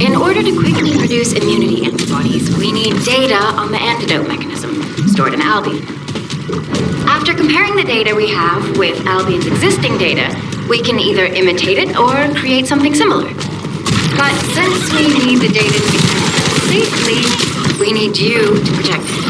In order to quickly produce immunity antibodies, we need data on the antidote mechanism, stored in Albion. After comparing the data we have with Albion's existing data, we can either imitate it or create something similar. But since we need the data to be transferred safely, we need you to protect it.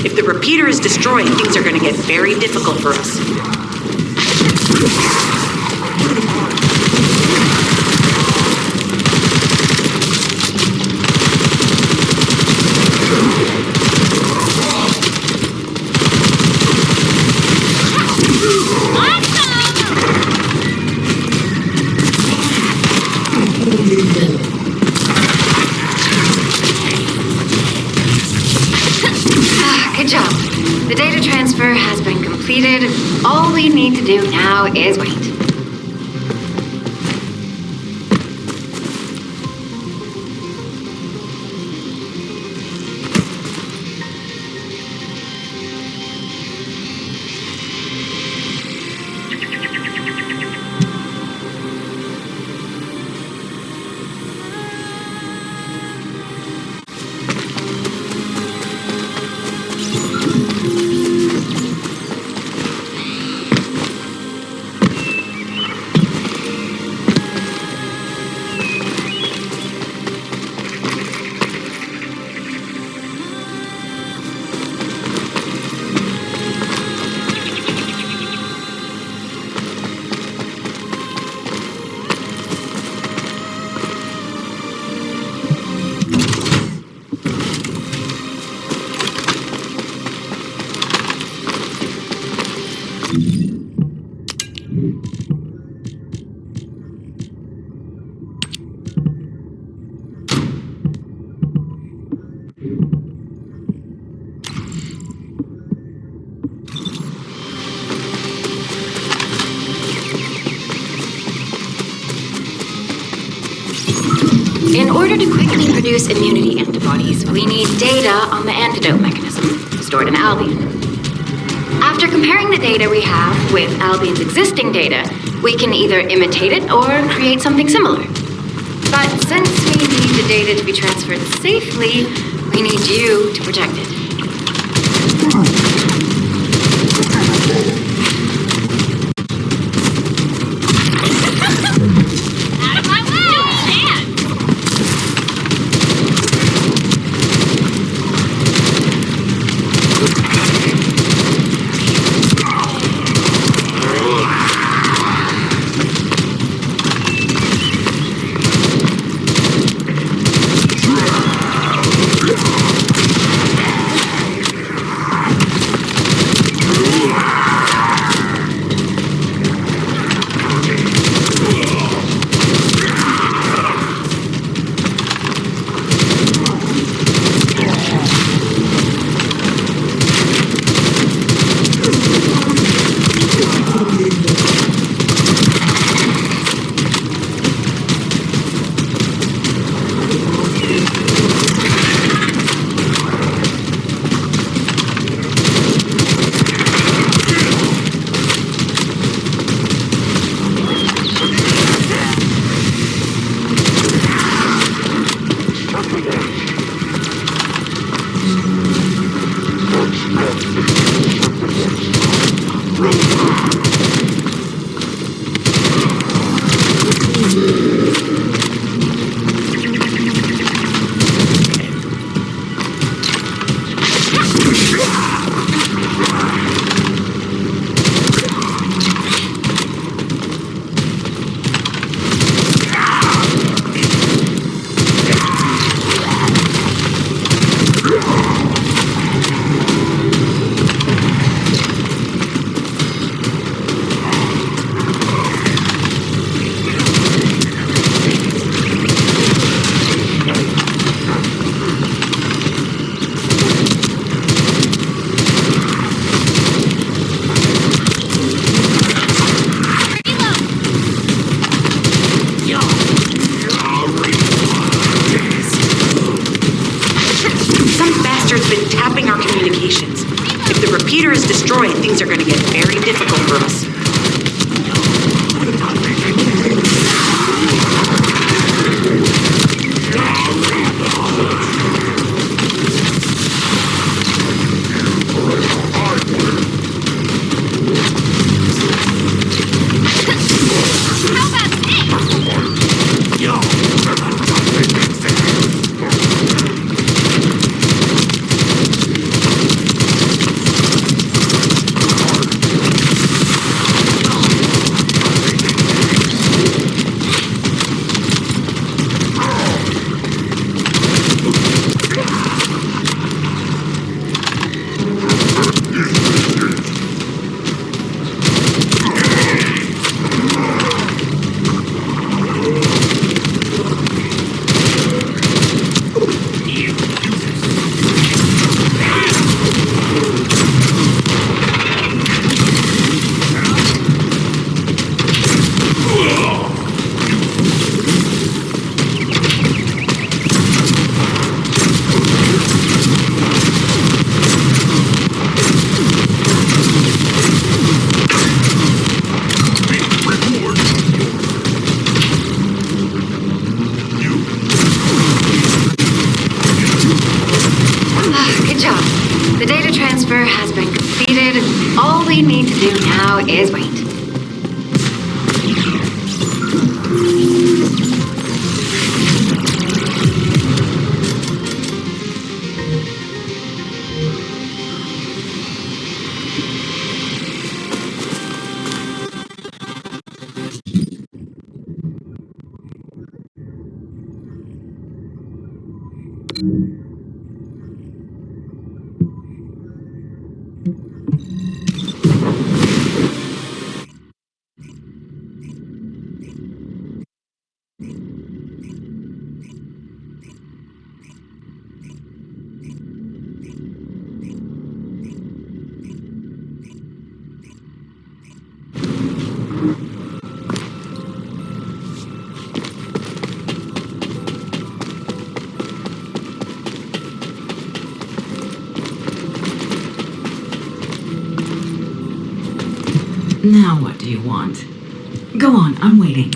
If the repeater is destroyed, things are going to get very difficult for us. Good job. The data transfer has been completed. All we need to do now is wait. In order to quickly produce immunity antibodies, we need data on the antidote mechanism, stored in Albion. After comparing the data we have with Albion's existing data, we can either imitate it or create something similar. But since we need the data to be transferred safely, we need you to protect it. Things are going to get very difficult for us. All we need to do now is wait. Now what do you want? Go on, I'm waiting.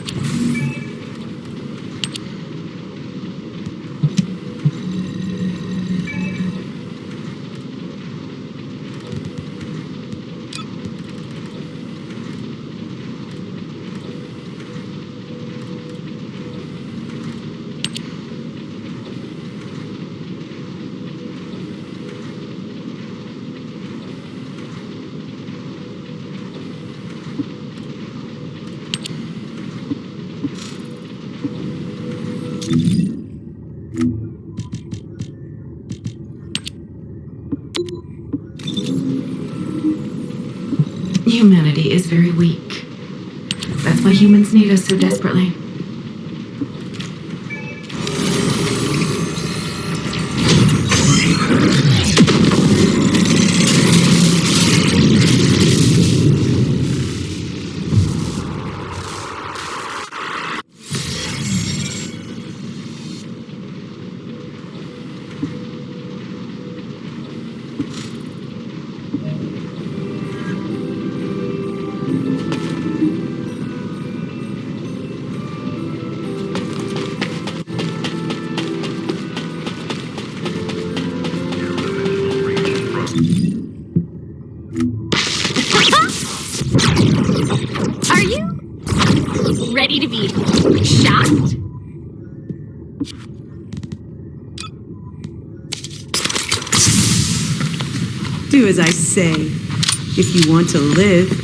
Humanity is very weak. That's why humans need us so desperately. Are you ready to be shocked? Do as I say, if you want to live.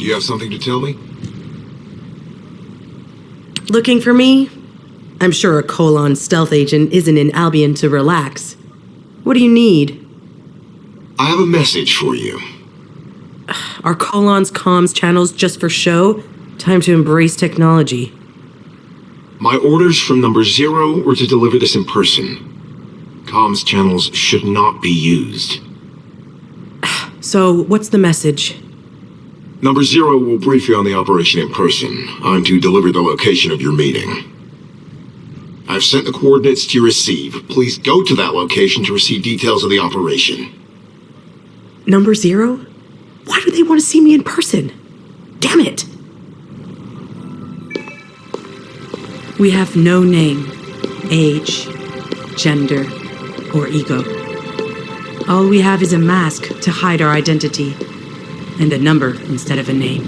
You have something to tell me? Looking for me? I'm sure a Colon stealth agent isn't in Albion to relax. What do you need? I have a message for you. Are Colon's comms channels just for show? Time to embrace technology. My orders from number 0 were to deliver this in person. Comms channels should not be used. So, what's the message? Number 0 will brief you on the operation in person. I'm to deliver the location of your meeting. I've sent the coordinates to receive. Please go to that location to receive details of the operation. Number 0? Why do they want to see me in person? Damn it! We have no name, age, gender, or ego. All we have is a mask to hide our identity, and a number instead of a name.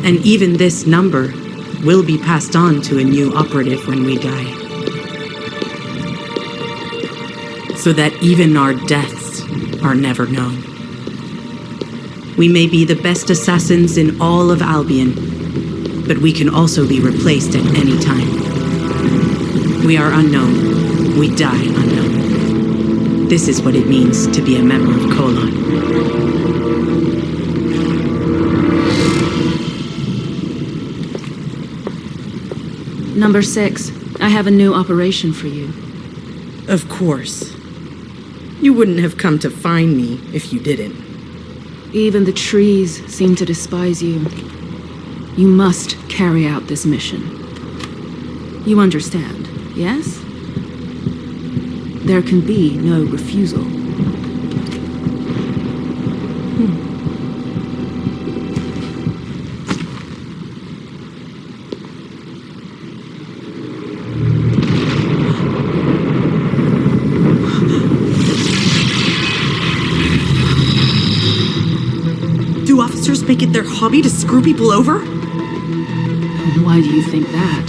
And even this number will be passed on to a new operative when we die. So that even our deaths are never known. We may be the best assassins in all of Albion, but we can also be replaced at any time. We are unknown. We die unknown. This is what it means to be a member of Colon. Number 6, I have a new operation for you. Of course. You wouldn't have come to find me if you didn't. Even the trees seem to despise you. You must carry out this mission. You understand, yes? There can be no refusal. Do officers make it their hobby to screw people over? Why do you think that?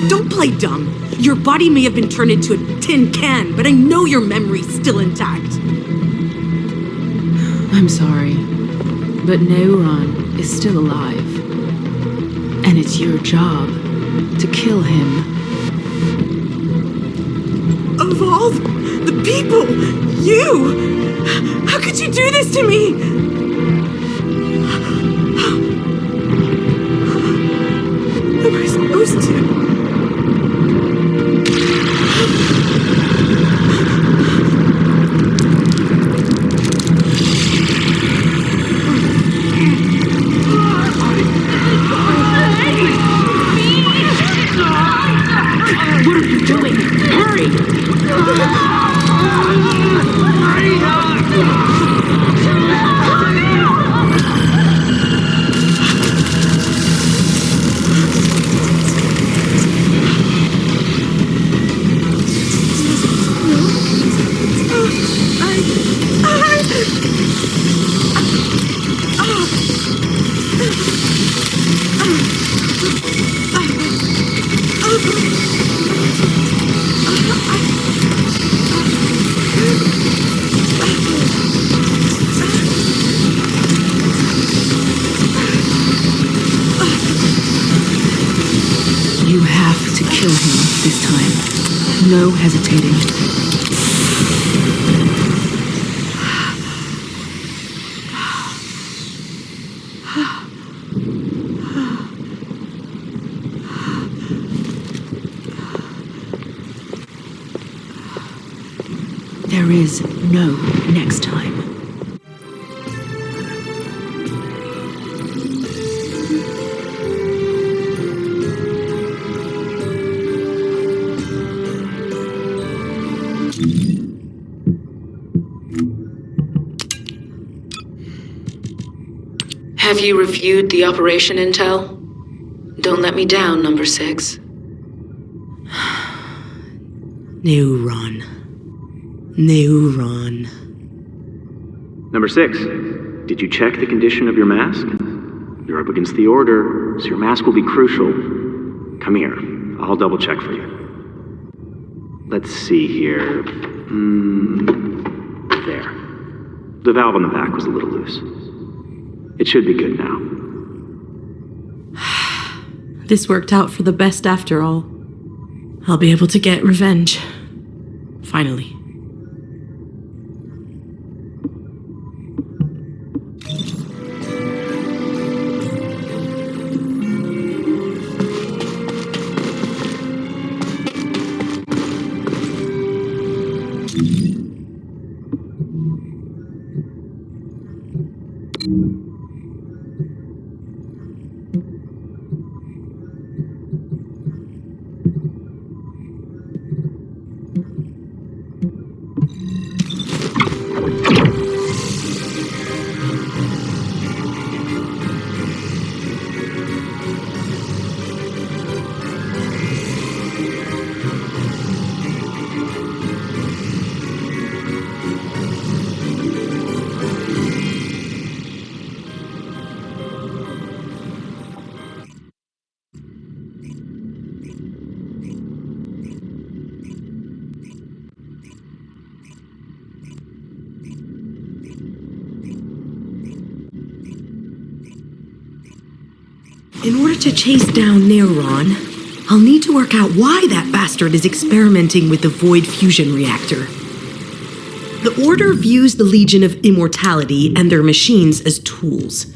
Don't play dumb. Your body may have been turned into a tin can, but I know your memory's still intact. I'm sorry, but Neuron is still alive. And it's your job to kill him. Of all the people, you! How could you do this to me? Am I supposed to? What are you doing? Hurry! You have to kill him this time. No hesitating. There is no next time. Have you reviewed the operation intel? Don't let me down, number 6. Neuron. Neuron. Number 6, did you check the condition of your mask? You're up against the order, so your mask will be crucial. Come here, I'll double check for you. Let's see here. There. The valve on the back was a little loose. It should be good now. This worked out for the best after all. I'll be able to get revenge. Finally. In order to chase down Neuron, I'll need to work out why that bastard is experimenting with the Void Fusion Reactor. The Order views the Legion of Immortality and their machines as tools.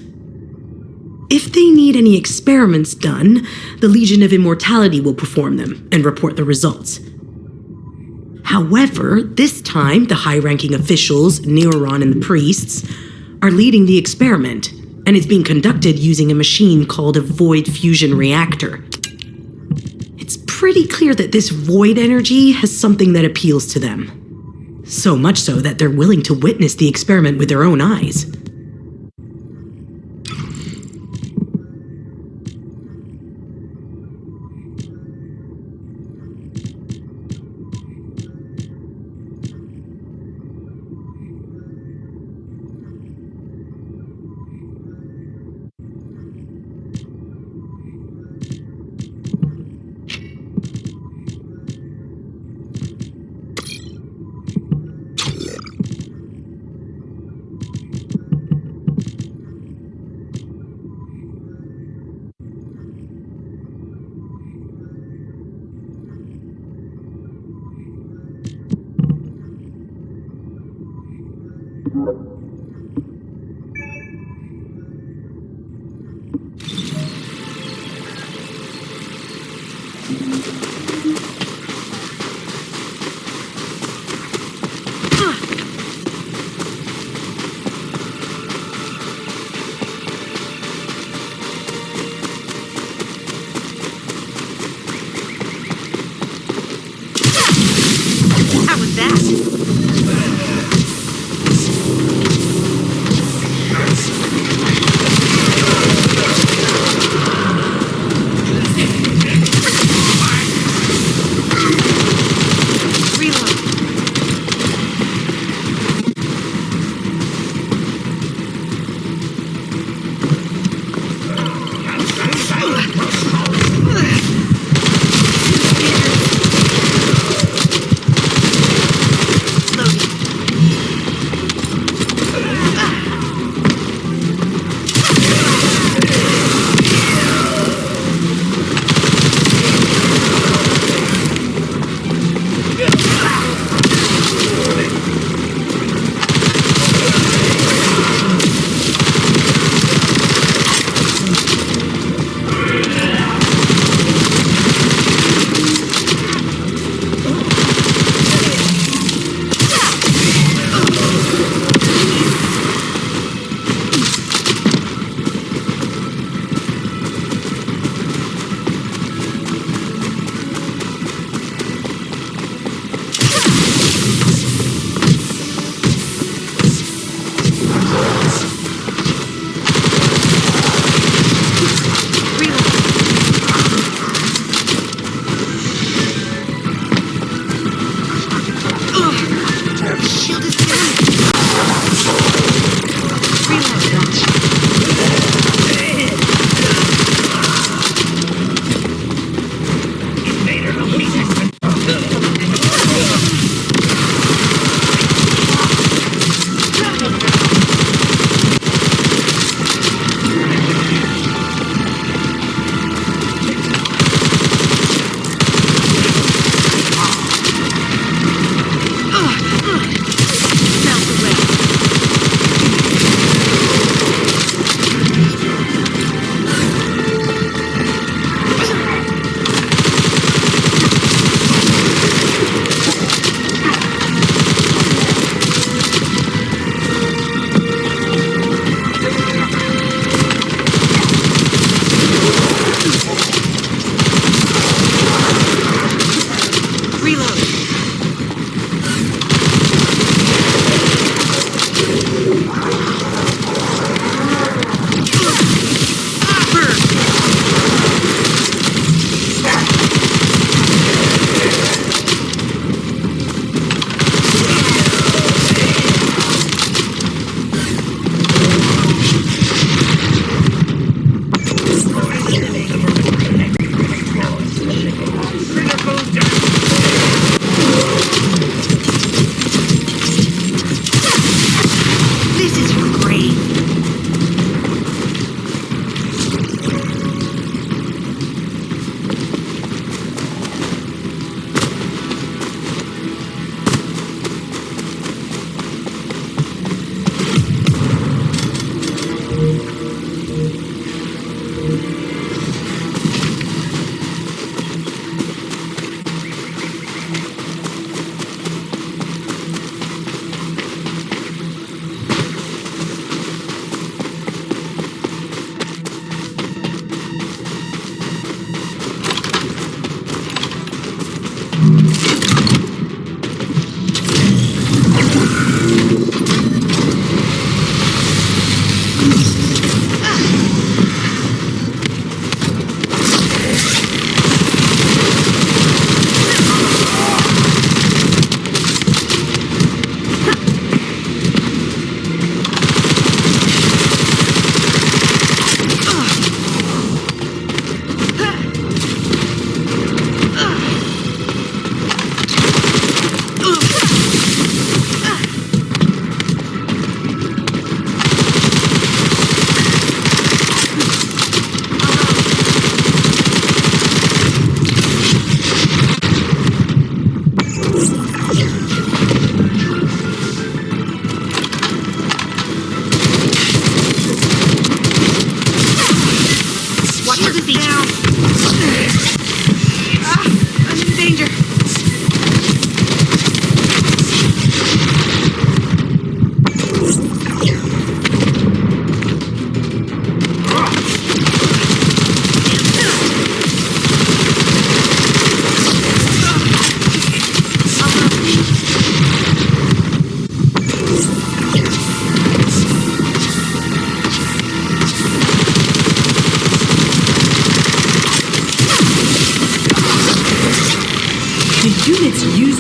If they need any experiments done, the Legion of Immortality will perform them and report the results. However, this time, the high-ranking officials, Neuron and the priests, are leading the experiment, and it's being conducted using a machine called a Void Fusion Reactor. It's pretty clear that this void energy has something that appeals to them. So much so that they're willing to witness the experiment with their own eyes. How was that?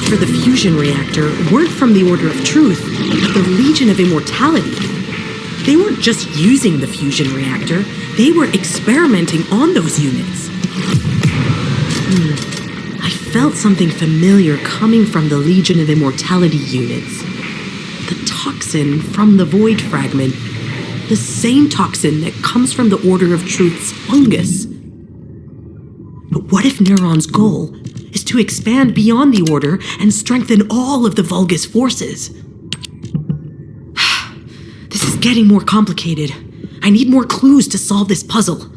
for the fusion reactor weren't from the Order of Truth, but the Legion of Immortality. They weren't just using the fusion reactor, they were experimenting on those units. I felt something familiar coming from the Legion of Immortality units. The toxin from the Void Fragment. The same toxin that comes from the Order of Truth's fungus. But what if Neuron's goal is to expand beyond the Order and strengthen all of the Vulgus forces? This is getting more complicated. I need more clues to solve this puzzle.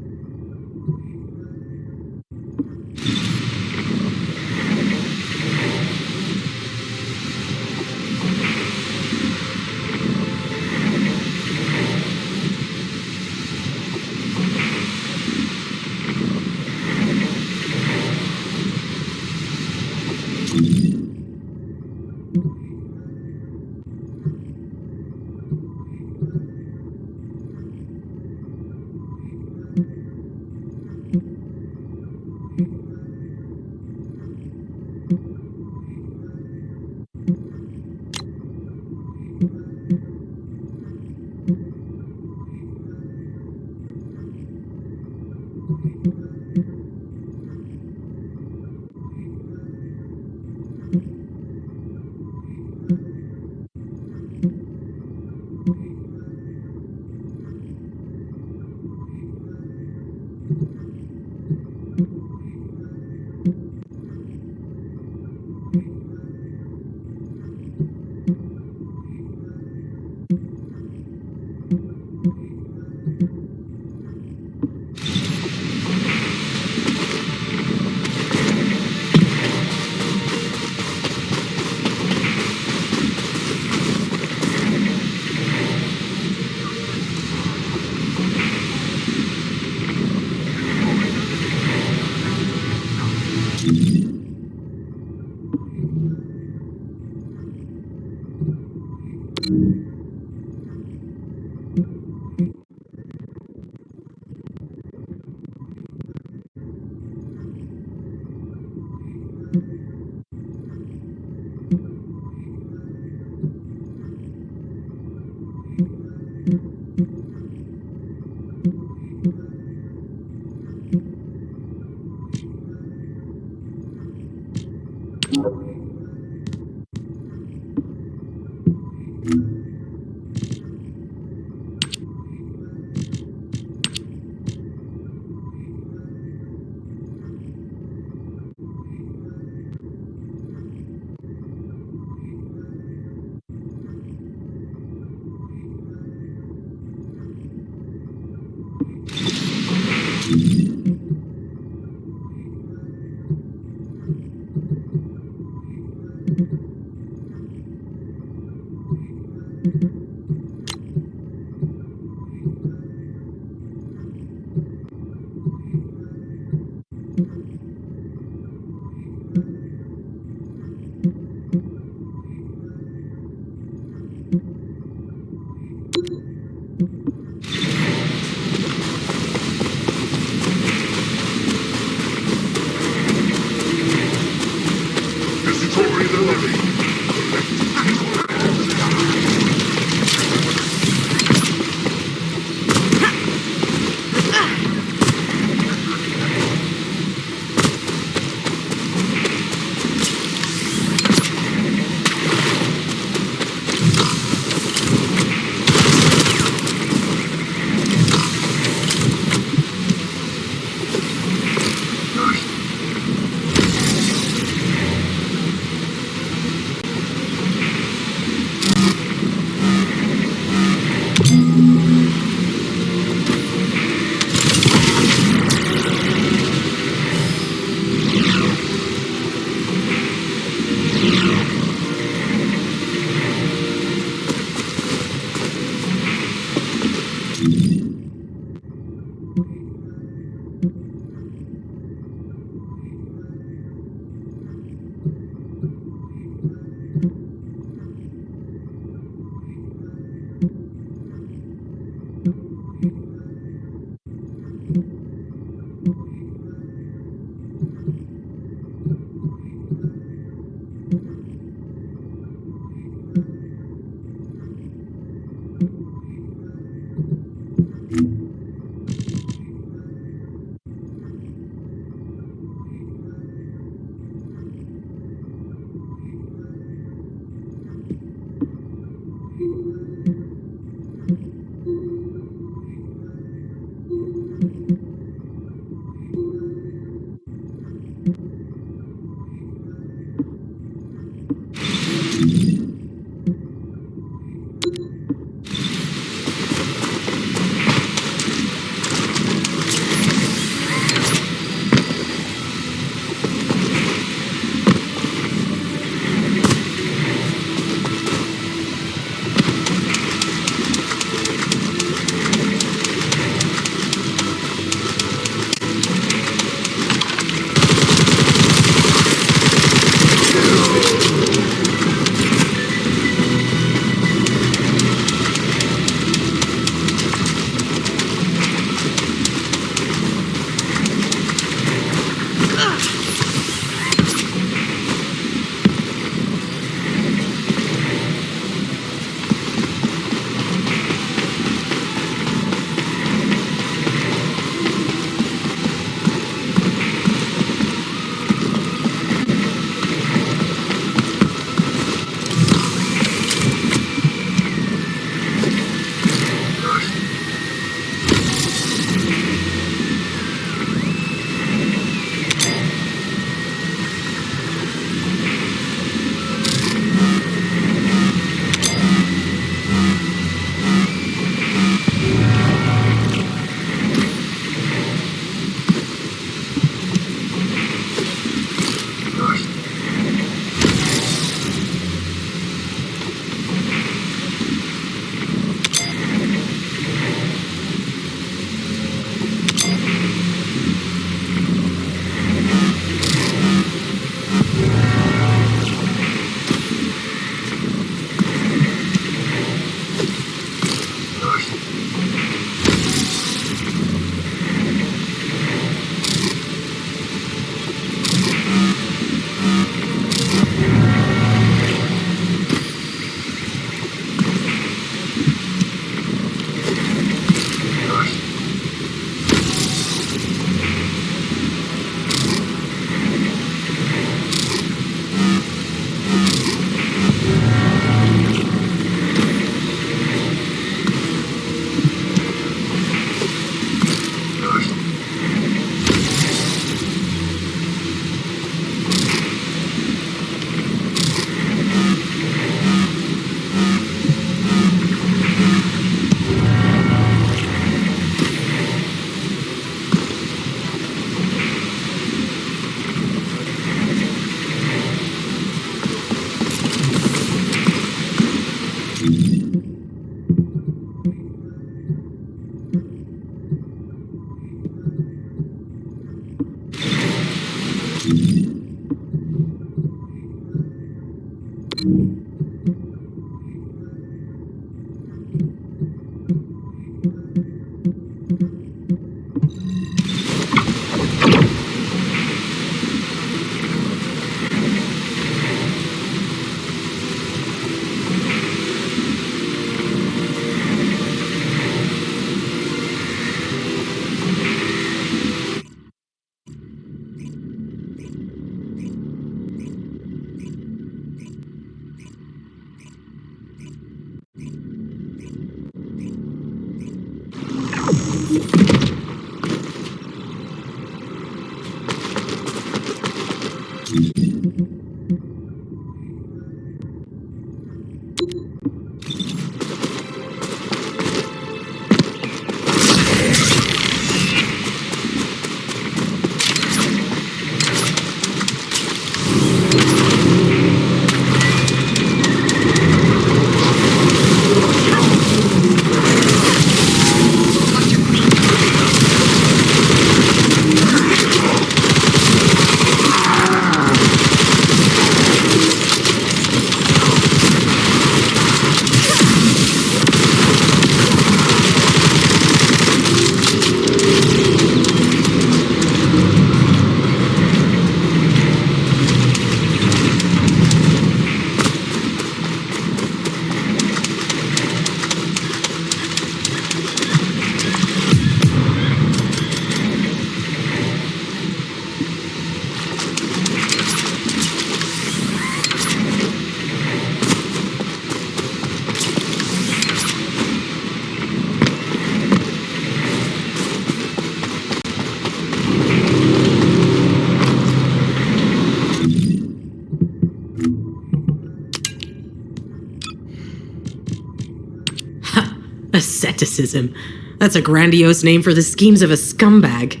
Skepticism. That's a grandiose name for the schemes of a scumbag.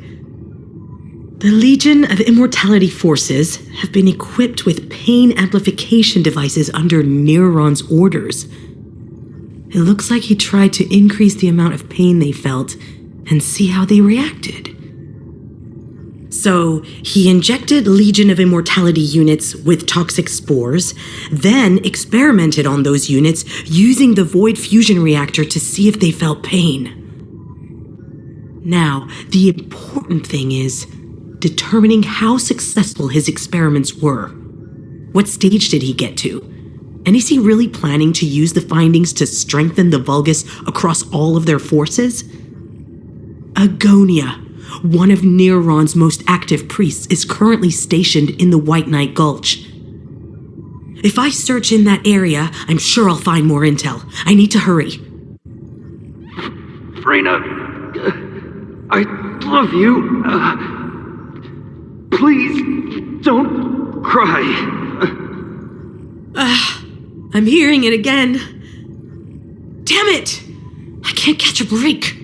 The Legion of Immortality forces have been equipped with pain amplification devices under Neuron's orders. It looks like he tried to increase the amount of pain they felt and see how they reacted. So, he injected Legion of Immortality units with toxic spores, then experimented on those units using the Void Fusion Reactor to see if they felt pain. Now, the important thing is determining how successful his experiments were. What stage did he get to? And is he really planning to use the findings to strengthen the Vulgus across all of their forces? Agonia, one of Neuron's most active priests, is currently stationed in the White Knight Gulch. If I search in that area, I'm sure I'll find more intel. I need to hurry. Freyna, I love you. Please, don't cry. I'm hearing it again. Damn it! I can't catch a break.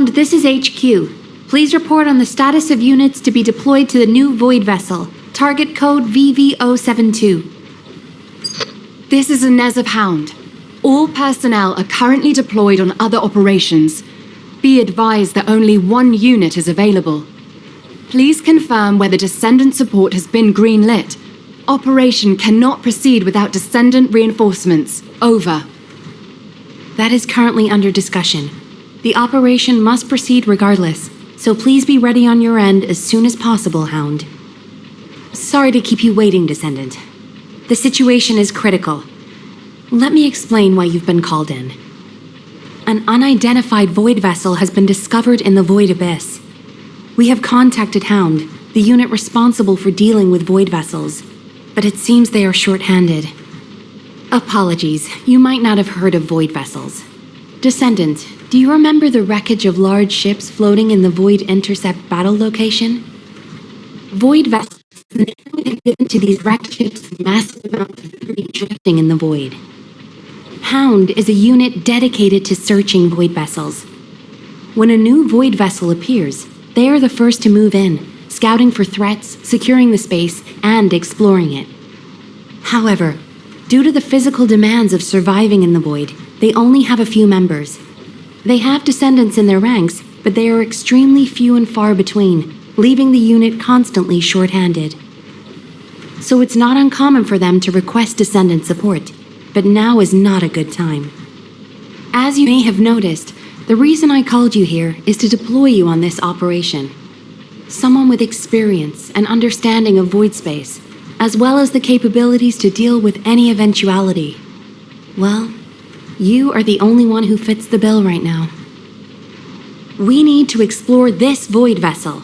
Hound, this is HQ. Please report on the status of units to be deployed to the new Void Vessel. Target code VV072. This is Inez of Hound. All personnel are currently deployed on other operations. Be advised that only one unit is available. Please confirm whether Descendant support has been greenlit. Operation cannot proceed without Descendant reinforcements. Over. That is currently under discussion. The operation must proceed regardless, so please be ready on your end as soon as possible, Hound. Sorry to keep you waiting, Descendant. The situation is critical. Let me explain why you've been called in. An unidentified Void vessel has been discovered in the Void Abyss. We have contacted Hound, the unit responsible for dealing with Void vessels, but it seems they are short-handed. Apologies, you might not have heard of Void vessels. Descendant, do you remember the wreckage of large ships floating in the Void Intercept battle location? Void vessels have given to these wrecked ships massive amounts of debris drifting in the void. Hound is a unit dedicated to searching Void vessels. When a new Void vessel appears, they are the first to move in, scouting for threats, securing the space, and exploring it. However, due to the physical demands of surviving in the Void, they only have a few members. They have descendants in their ranks, but they are extremely few and far between, leaving the unit constantly short-handed. So it's not uncommon for them to request descendant support, but now is not a good time. As you may have noticed, the reason I called you here is to deploy you on this operation. Someone with experience and understanding of void space, as well as the capabilities to deal with any eventuality. Well, you are the only one who fits the bill right now. We need to explore this Void vessel.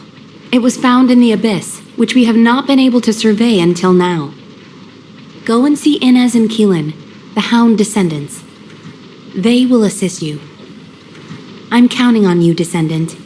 It was found in the Abyss, which we have not been able to survey until now. Go and see Inez and Keelan, the Hound descendants. They will assist you. I'm counting on you, Descendant.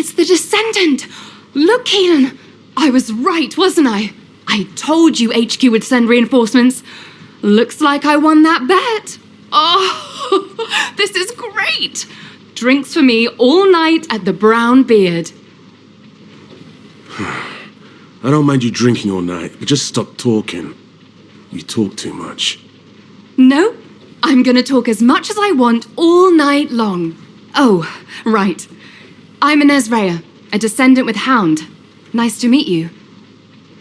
It's the Descendant! Look, Keelan! I was right, wasn't I? I told you HQ would send reinforcements. Looks like I won that bet. Oh, this is great! Drinks for me all night at the Brown Beard. I don't mind you drinking all night, but just stop talking. You talk too much. No, I'm gonna talk as much as I want all night long. Oh, right. I'm Inez Rhea, a Descendant with Hound. Nice to meet you.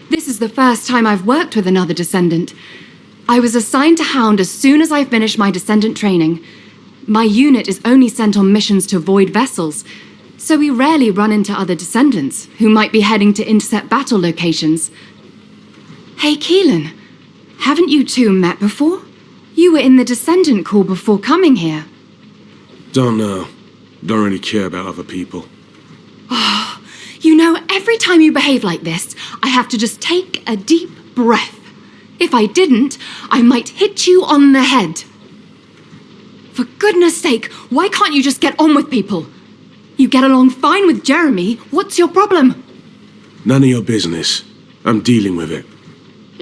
This is the first time I've worked with another Descendant. I was assigned to Hound as soon as I finished my Descendant training. My unit is only sent on missions to Void vessels, so we rarely run into other Descendants who might be heading to intercept battle locations. Hey, Keelan, haven't you two met before? You were in the Descendant Corps before coming here. Don't know. Don't really care about other people. Oh, you know, every time you behave like this, I have to just take a deep breath. If I didn't, I might hit you on the head. For goodness sake, why can't you just get on with people? You get along fine with Jeremy. What's your problem? None of your business. I'm dealing with it.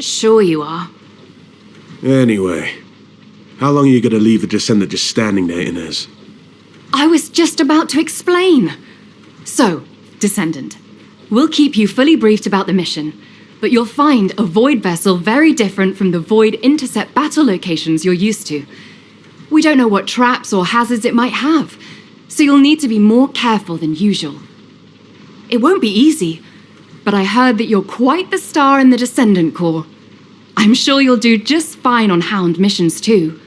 Sure you are. Anyway, how long are you gonna leave the Descendant just standing there, Inez? I was just about to explain. So, Descendant, we'll keep you fully briefed about the mission, but you'll find a Void vessel very different from the Void intercept battle locations you're used to. We don't know what traps or hazards it might have, so you'll need to be more careful than usual. It won't be easy, but I heard that you're quite the star in the Descendant Corps. I'm sure you'll do just fine on Hound missions too.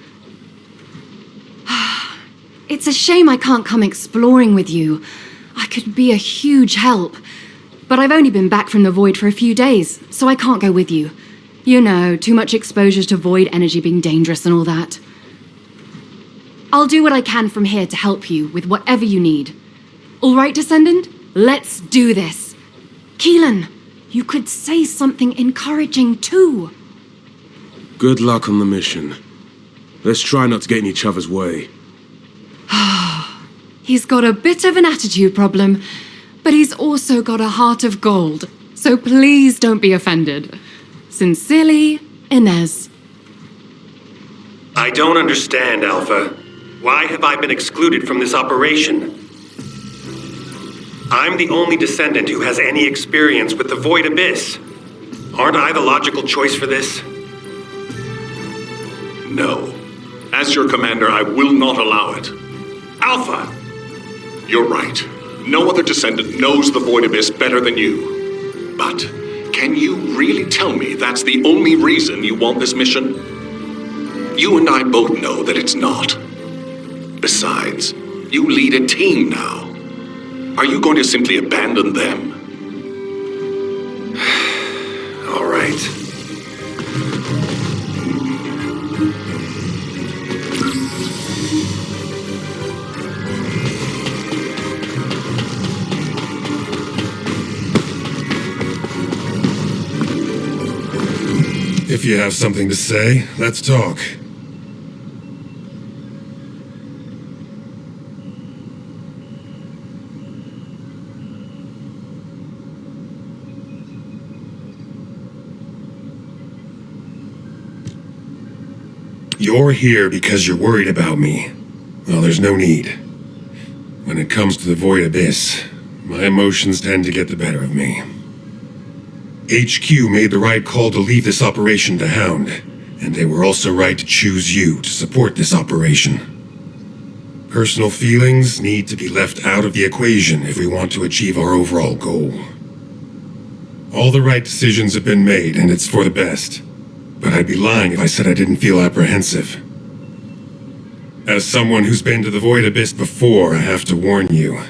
It's a shame I can't come exploring with you. I could be a huge help. But I've only been back from the Void for a few days, so I can't go with you. You know, too much exposure to Void energy being dangerous and all that. I'll do what I can from here to help you with whatever you need. All right, Descendant? Let's do this. Keelan, you could say something encouraging too. Good luck on the mission. Let's try not to get in each other's way. He's got a bit of an attitude problem, but he's also got a heart of gold. So please don't be offended. Sincerely, Inez. I don't understand, Alpha. Why have I been excluded from this operation? I'm the only Descendant who has any experience with the Void Abyss. Aren't I the logical choice for this? No. As your commander, I will not allow it. Alpha! You're right. No other Descendant knows the Void Abyss better than you. But can you really tell me that's the only reason you want this mission? You and I both know that it's not. Besides, you lead a team now. Are you going to simply abandon them? All right. If you have something to say, let's talk. You're here because you're worried about me. Well, there's no need. When it comes to the Void Abyss, my emotions tend to get the better of me. HQ made the right call to leave this operation to Hound, and they were also right to choose you to support this operation. Personal feelings need to be left out of the equation if we want to achieve our overall goal. All the right decisions have been made, and it's for the best. But I'd be lying if I said I didn't feel apprehensive. As someone who's been to the Void Abyss before, I have to warn you.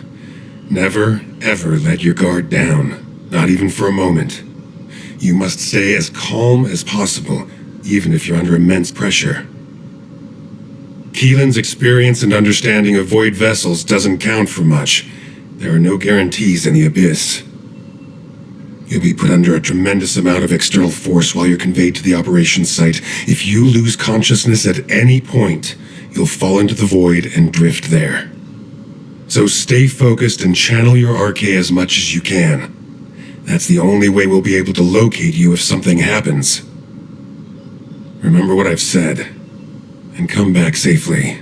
Never, ever let your guard down. Not even for a moment. You must stay as calm as possible, even if you're under immense pressure. Keelan's experience and understanding of Void vessels doesn't count for much. There are no guarantees in the Abyss. You'll be put under a tremendous amount of external force while you're conveyed to the operation site. If you lose consciousness at any point, you'll fall into the Void and drift there. So stay focused and channel your RK as much as you can. That's the only way we'll be able to locate you if something happens. Remember what I've said, and come back safely.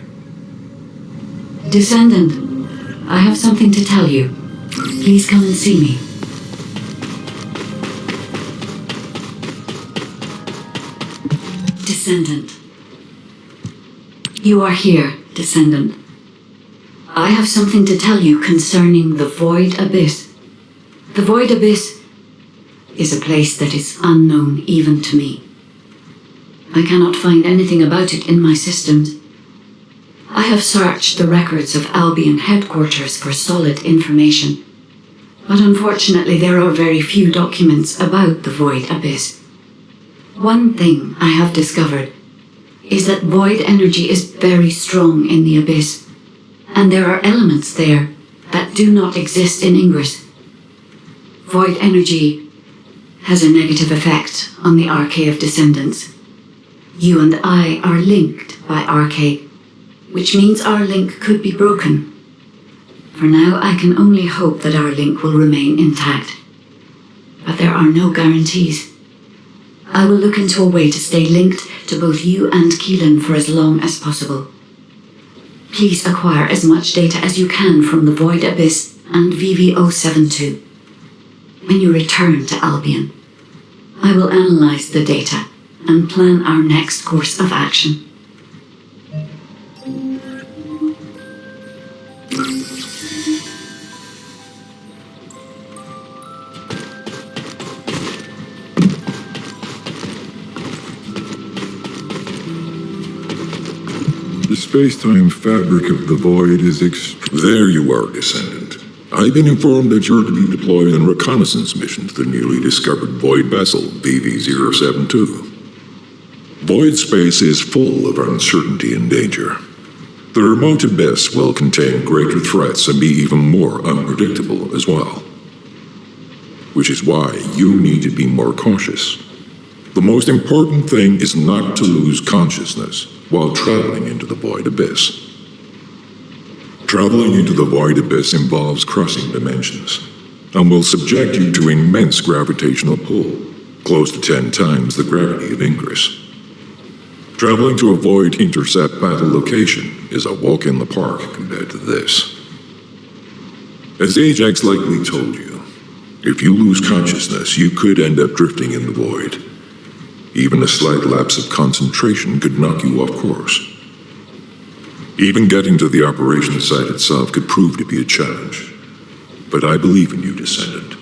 Descendant, I have something to tell you. Please come and see me. Descendant. You are here, Descendant. I have something to tell you concerning the Void Abyss. The Void Abyss is a place that is unknown even to me. I cannot find anything about it in my systems. I have searched the records of Albion headquarters for solid information, but unfortunately there are very few documents about the Void Abyss. One thing I have discovered is that void energy is very strong in the Abyss, and there are elements there that do not exist in Ingress. Void energy has a negative effect on the RK of Descendants. You and I are linked by RK, which means our link could be broken. For now, I can only hope that our link will remain intact. But there are no guarantees. I will look into a way to stay linked to both you and Keelan for as long as possible. Please acquire as much data as you can from the Void Abyss and VV072. When you return to Albion, I will analyze the data and plan our next course of action. The space-time fabric of the Void is There you are, Descendant. I've been informed that you're to be deployed on a reconnaissance mission to the newly discovered Void vessel, VV072. Void space is full of uncertainty and danger. The remote abyss will contain greater threats and be even more unpredictable as well. Which is why you need to be more cautious. The most important thing is not to lose consciousness while traveling into the Void Abyss. Traveling into the Void Abyss involves crossing dimensions, and will subject you to immense gravitational pull, close to 10 times the gravity of Ingress. Traveling to a Void intercept battle location is a walk in the park compared to this. As Ajax likely told you, if you lose consciousness, you could end up drifting in the Void. Even a slight lapse of concentration could knock you off course. Even getting to the operation site itself could prove to be a challenge. But I believe in you, Descendant.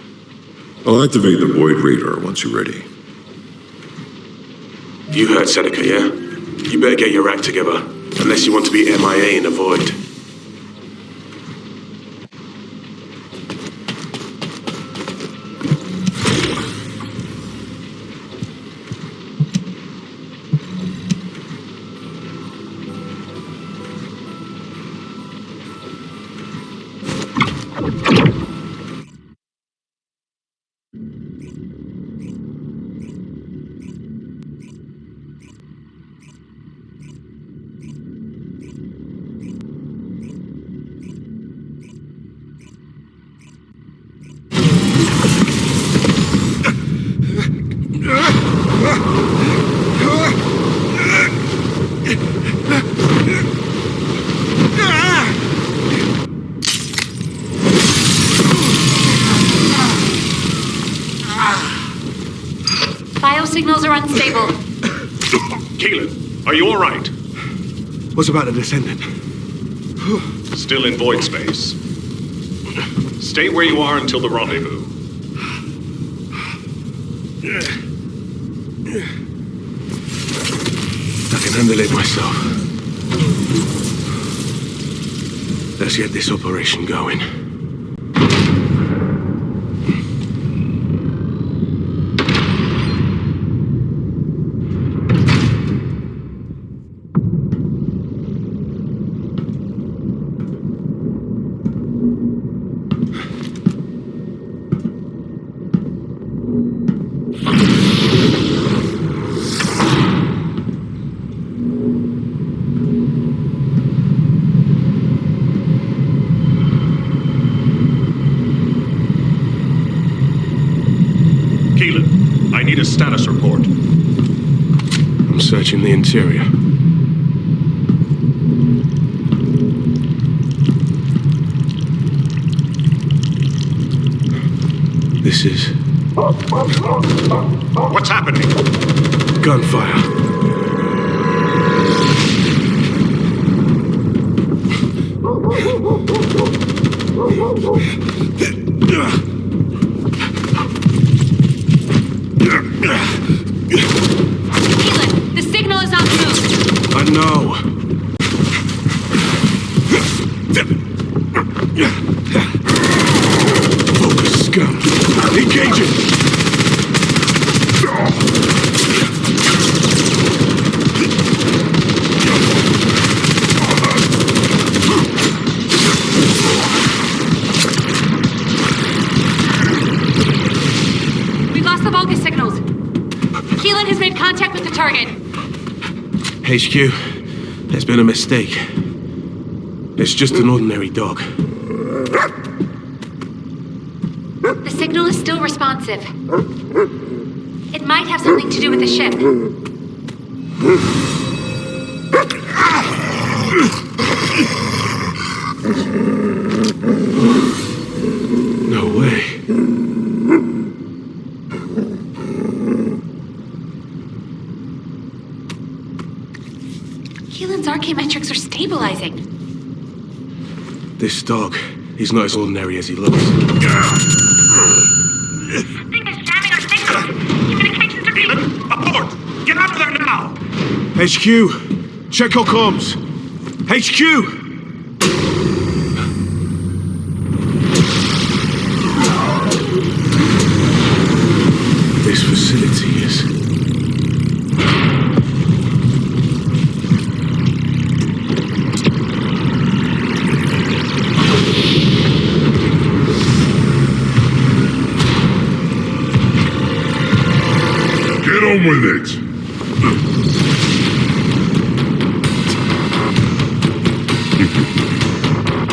I'll activate the Void radar once you're ready. You heard Seneca, yeah? You better get your act together, unless you want to be MIA in the Void. Biosignals are unstable. Keelan, are you all right? What's about the Descendant? Still in void space. Stay where you are until the rendezvous. I can handle it myself. Let's get this operation going. need a status report. I'm searching the interior. This is... What's happening? gunfire. Keelan, the signal is on the move. I know. Focus, scum. Engaging! We've lost the Vulgus signals. Keelan has made contact with the target. HQ, there's been a mistake. It's just an ordinary dog. The signal is still responsive. It might have something to do with the ship. No way. Keelan's archaeometrics are stabilizing. This dog, he's not as ordinary as he looks. Abort! Get out of there now! HQ, check your comms. HQ! This facility is... Get on with it!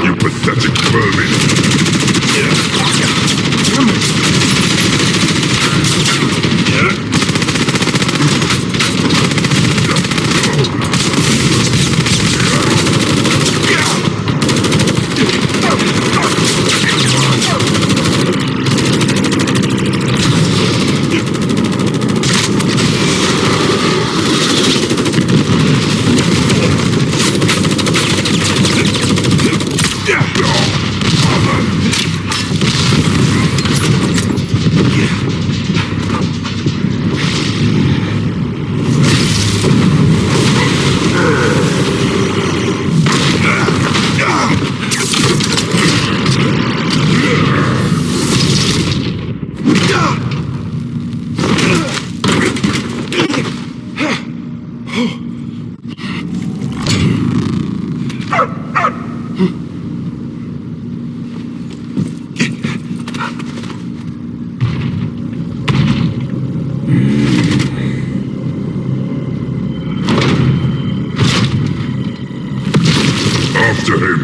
You pathetic vermin! After him.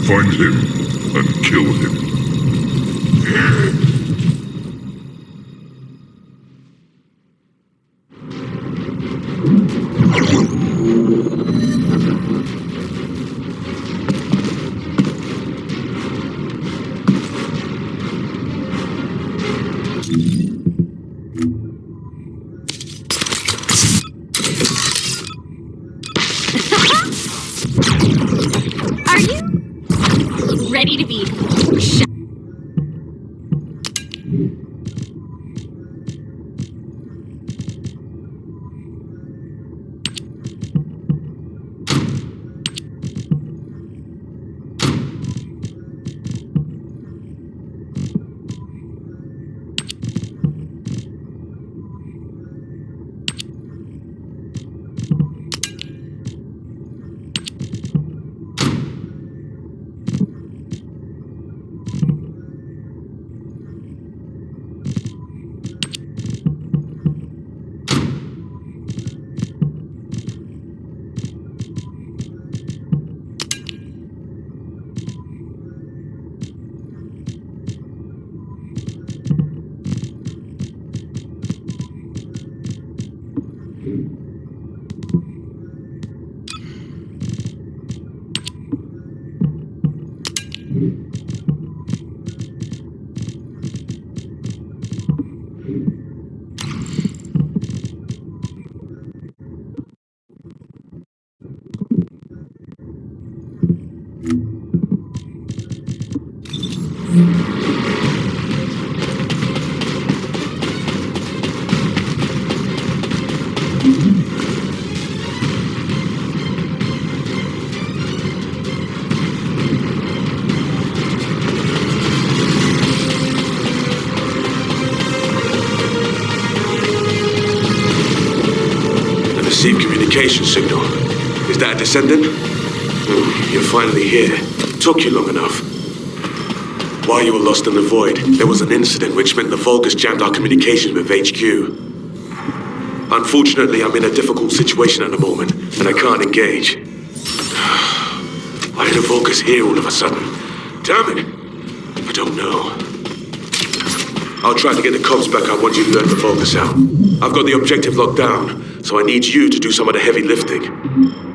Find him and kill him. Are you ready to be shot? communication signal. Is that a Descendant? You're finally here. Took you long enough. While you were lost in the void, there was an incident which meant the Vulgus jammed our communications with HQ. Unfortunately, I'm in a difficult situation at the moment, and I can't engage. Why did the Vulgus here all of a sudden? Damn it! I don't know. I'll try to get the comms back up once you've let the Vulgus out. I've got the objective locked down, so I need you to do some of the heavy lifting.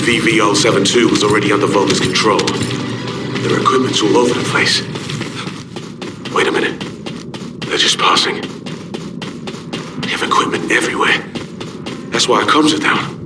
VV-072 was already under Vulgus control. Their equipment's all over the place. Wait a minute. They're just passing. They have equipment everywhere. That's why our comms are down.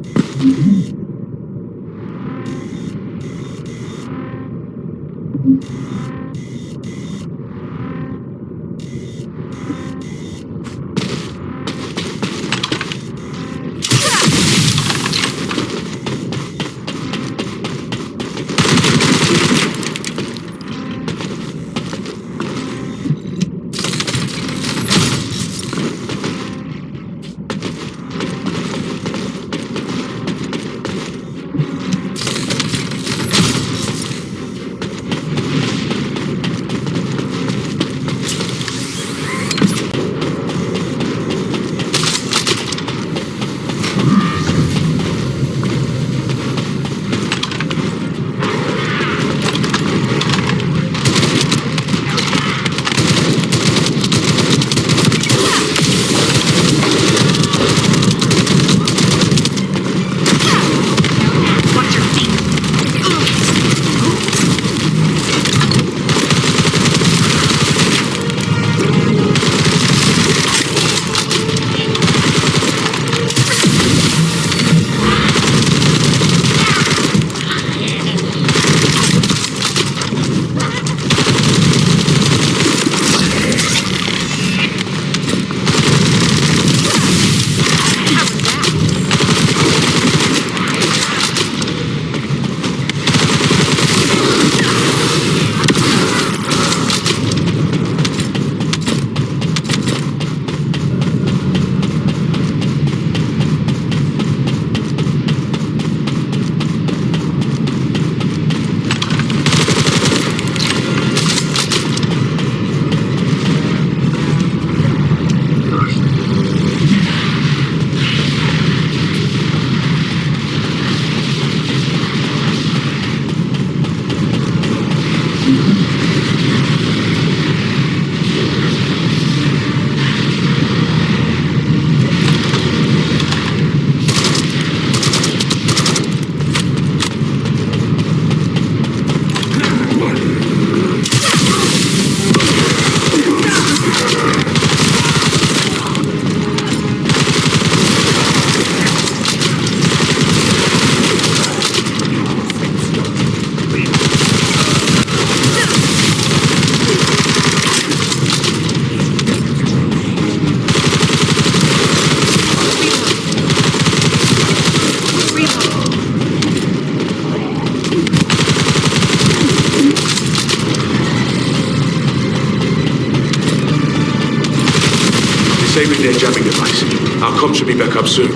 Disabling their jamming device. Our comm should be back up soon.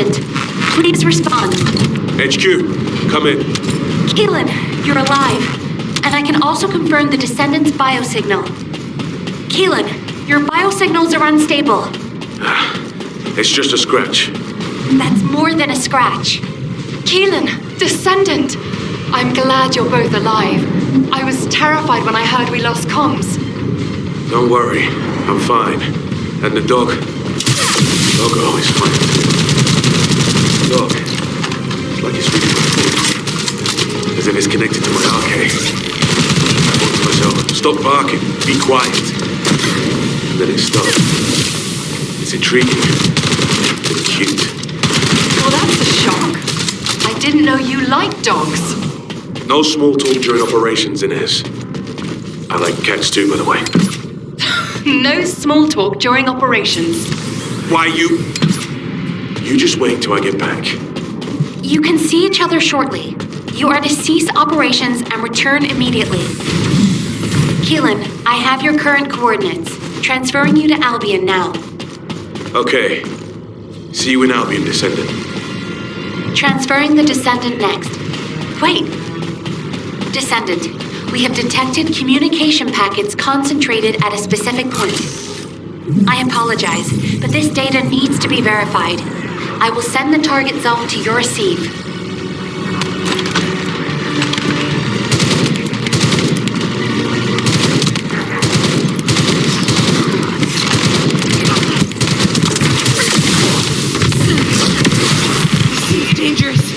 Descendant, please respond. HQ, come in. Keelan, you're alive. And I can also confirm the Descendant's biosignal. Keelan, your biosignals are unstable. It's just a scratch. That's more than a scratch. Keelan, Descendant! I'm glad you're both alive. I was terrified when I heard we lost comms. Don't worry, I'm fine. And the dog? Logo is fine. The dog, it's like it's reading my thoughts. As if it's connected to my arcade. I thought to myself, stop barking, be quiet. And then it stopped. It's intriguing. It's cute. Well, that's a shock. I didn't know you liked dogs. No small talk during operations, Inez. I like cats too, by the way. No small talk during operations. Why, you just wait till I get back. You can see each other shortly. You are to cease operations and return immediately. Keelan, I have your current coordinates. Transferring you to Albion now. Okay. See you in Albion, Descendant. Transferring the Descendant next. Wait. Descendant, we have detected communication packets concentrated at a specific point. I apologize, but this data needs to be verified. I will send the target zone to your receive. Dangerous.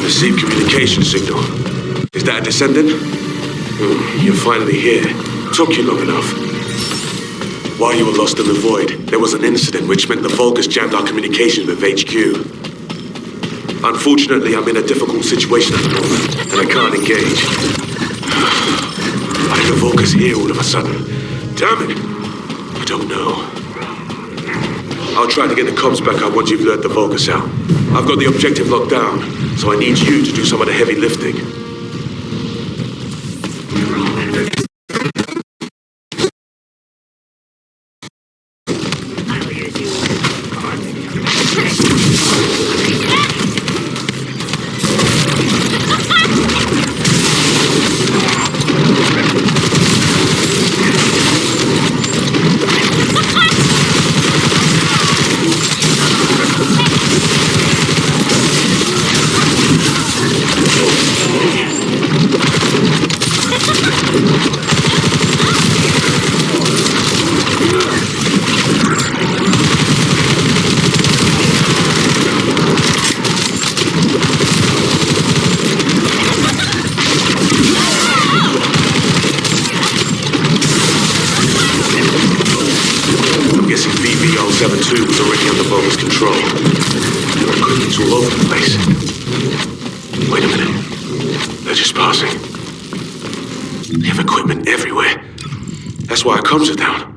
Received communication signal. Is that a descendant? You're finally here. Took you long enough. While you were lost in the void, there was an incident which meant the Vulgus jammed our communication with HQ. Unfortunately, I'm in a difficult situation at the moment, and I can't engage. Why did the Vulgus here all of a sudden? Damn it! I don't know. I'll try to get the comms back up once you've lured the Vulgus out. I've got the objective locked down, so I need you to do some of the heavy lifting. Comms are down.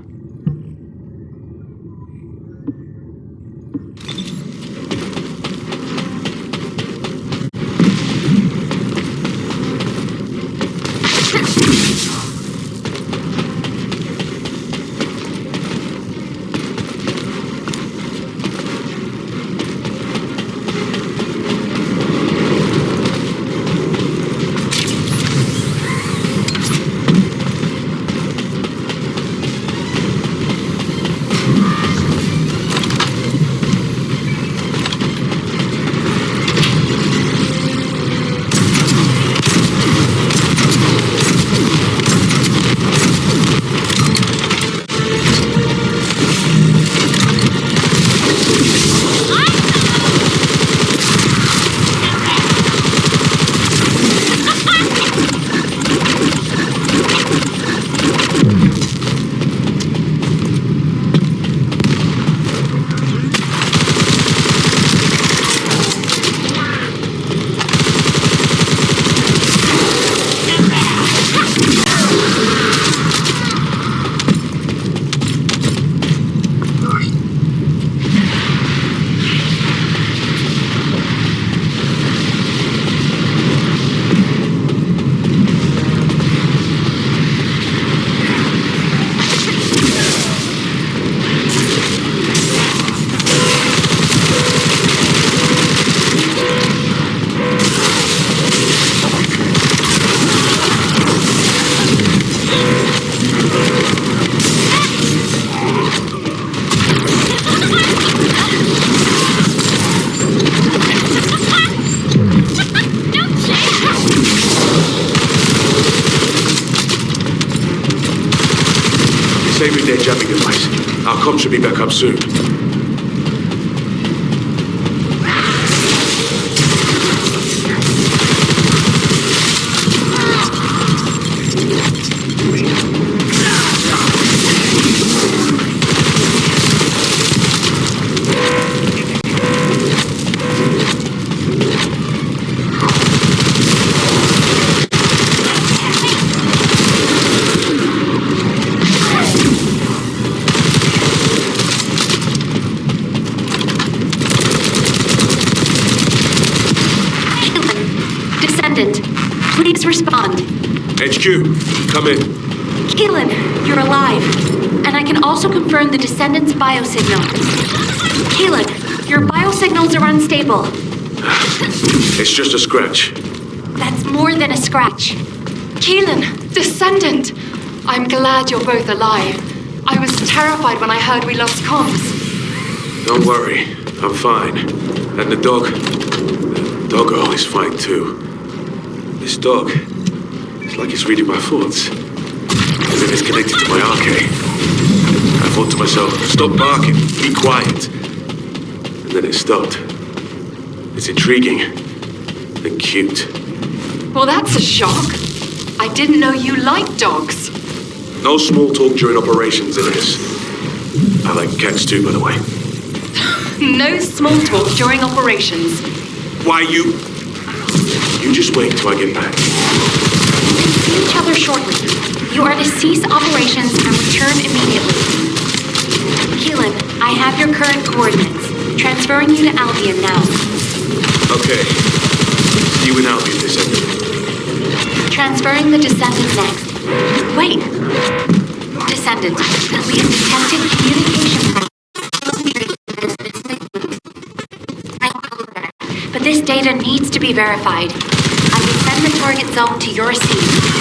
jamming device. Our comms should be back up soon. Please respond. HQ, come in. Keelan, you're alive. And I can also confirm the Descendant's biosignal. Keelan, your biosignals are unstable. It's just a scratch. That's more than a scratch. Keelan, Descendant! I'm glad you're both alive. I was terrified when I heard we lost comms. Don't worry, I'm fine. And the doggo is fine too. This dog, it's like it's reading my thoughts. As if it's connected to my arcade. I thought to myself, stop barking, be quiet. And then it stopped. It's intriguing and cute. Well, that's a shock. I didn't know you liked dogs. No small talk during operations, it is. I like cats too, by the way. No small talk during operations. Why you just wait till I get back. We'll see each other shortly. You are to cease operations and return immediately. Keelan, I have your current coordinates. Transferring you to Albion now. Okay. See you in Albion, Descendant. Transferring the Descendant next. Wait. Descendant, we have detected communication. But this data needs to be verified. I will send the target zone to your receipt.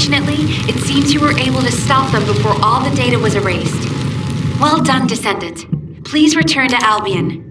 Fortunately, it seems you were able to stop them before all the data was erased. Well done, Descendant. Please return to Albion.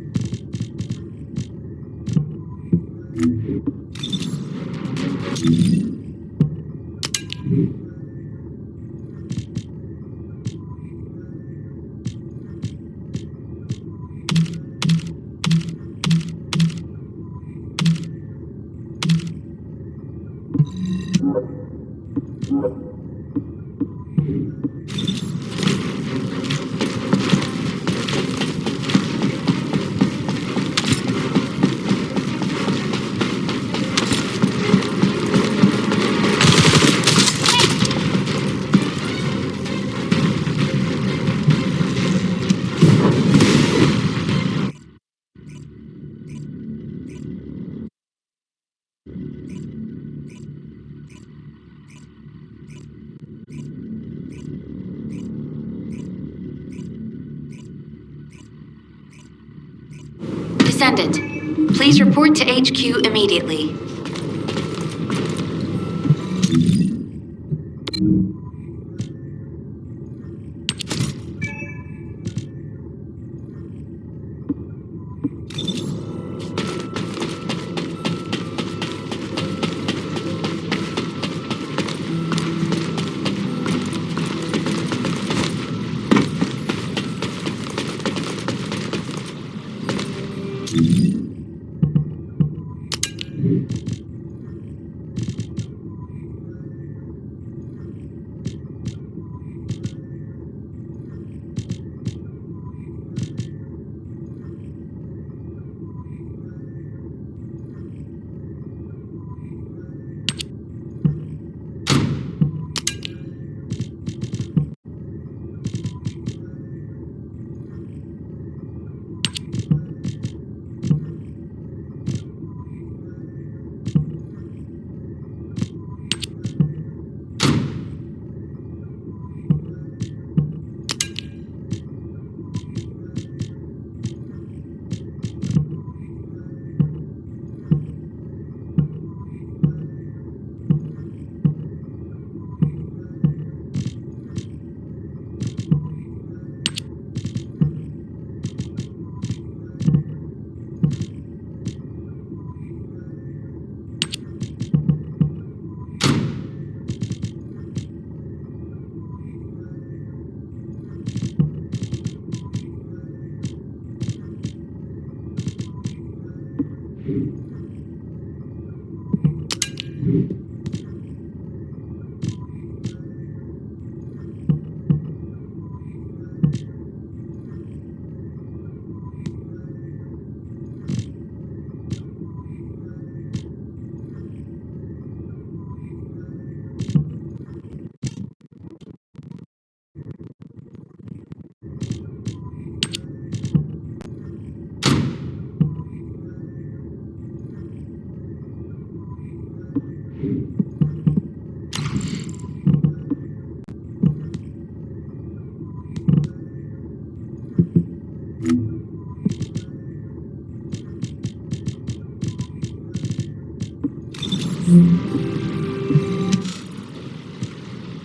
Descendant, please report to HQ immediately.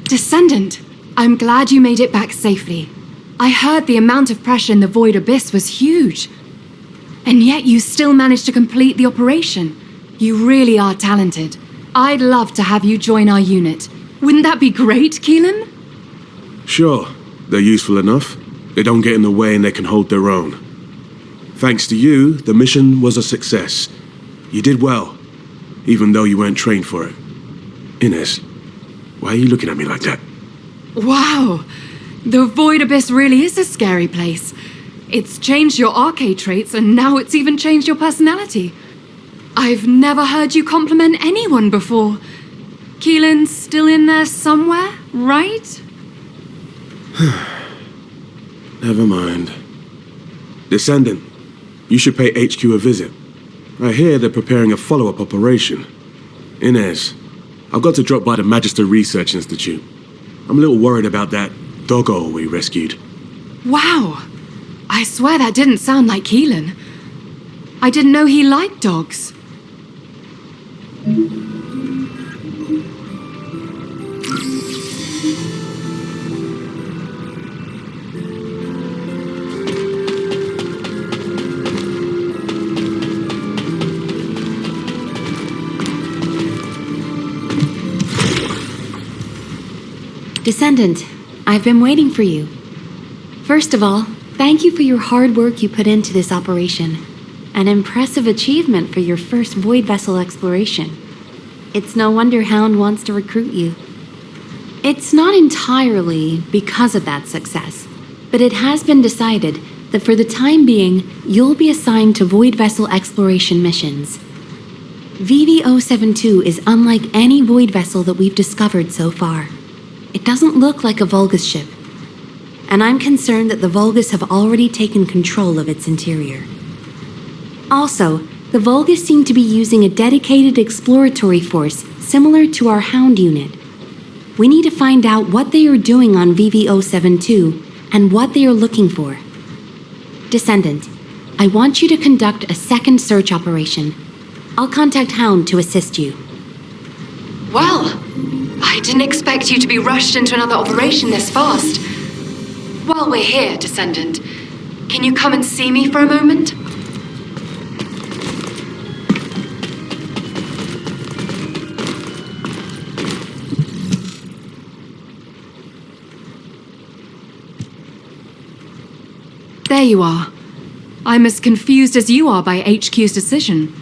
Descendant, I'm glad you made it back safely. I heard the amount of pressure in the Void Abyss was huge. And yet you still managed to complete the operation. You really are talented. I'd love to have you join our unit. Wouldn't that be great, Keelan? Sure, they're useful enough. They don't get in the way and they can hold their own. Thanks to you, the mission was a success. You did well, even though you weren't trained for it. Inez, why are you looking at me like that? Wow! The Void Abyss really is a scary place. It's changed your arcade traits, and now it's even changed your personality. I've never heard you compliment anyone before. Keelan's still in there somewhere, right? Never mind. Descendant, you should pay HQ a visit. I hear they're preparing a follow-up operation. Inez, I've got to drop by the Magister Research Institute. I'm a little worried about that doggo we rescued. Wow! I swear that didn't sound like Keelan. I didn't know he liked dogs. Descendant, I've been waiting for you. First of all, thank you for your hard work you put into this operation. An impressive achievement for your first void vessel exploration. It's no wonder Hound wants to recruit you. It's not entirely because of that success, but it has been decided that for the time being, you'll be assigned to void vessel exploration missions. VV-072 is unlike any void vessel that we've discovered so far. It doesn't look like a Vulgus ship, and I'm concerned that the Vulgus have already taken control of its interior. Also, the Vulgus seem to be using a dedicated exploratory force similar to our Hound unit. We need to find out what they are doing on VV-072 and what they are looking for. Descendant, I want you to conduct a second search operation. I'll contact Hound to assist you. Well, I didn't expect you to be rushed into another operation this fast. While we're here, Descendant, can you come and see me for a moment? There you are. I'm as confused as you are by HQ's decision.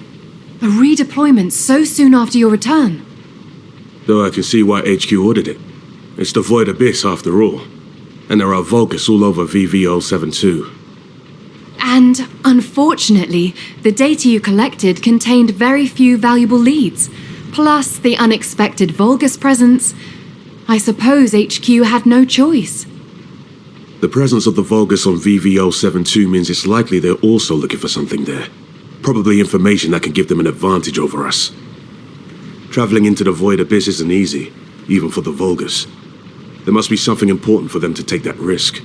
A redeployment so soon after your return. Though I can see why HQ ordered it. It's the Void Abyss after all. And there are Vulgus all over VV-072. And, unfortunately, the data you collected contained very few valuable leads. Plus the unexpected Vulgus presence. I suppose HQ had no choice. The presence of the Vulgus on VV-072 means it's likely they're also looking for something there. Probably information that can give them an advantage over us. Traveling into the Void Abyss isn't easy, even for the Vulgus. There must be something important for them to take that risk.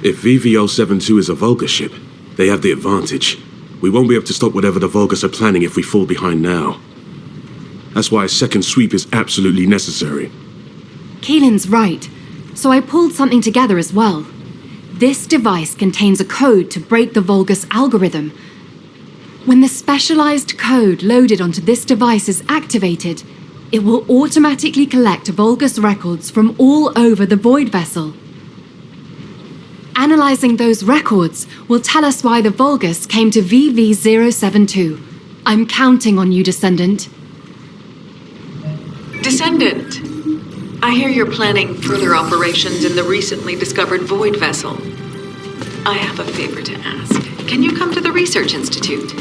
If VV-072 is a Vulgus ship, they have the advantage. We won't be able to stop whatever the Vulgus are planning if we fall behind now. That's why a second sweep is absolutely necessary. Keelan's right. So I pulled something together as well. This device contains a code to break the Vulgus algorithm. When the specialized code loaded onto this device is activated, it will automatically collect Vulgus records from all over the Void Vessel. Analyzing those records will tell us why the Vulgus came to VV-072. I'm counting on you, Descendant. Descendant, I hear you're planning further operations in the recently discovered Void Vessel. I have a favor to ask. Can you come to the Research Institute?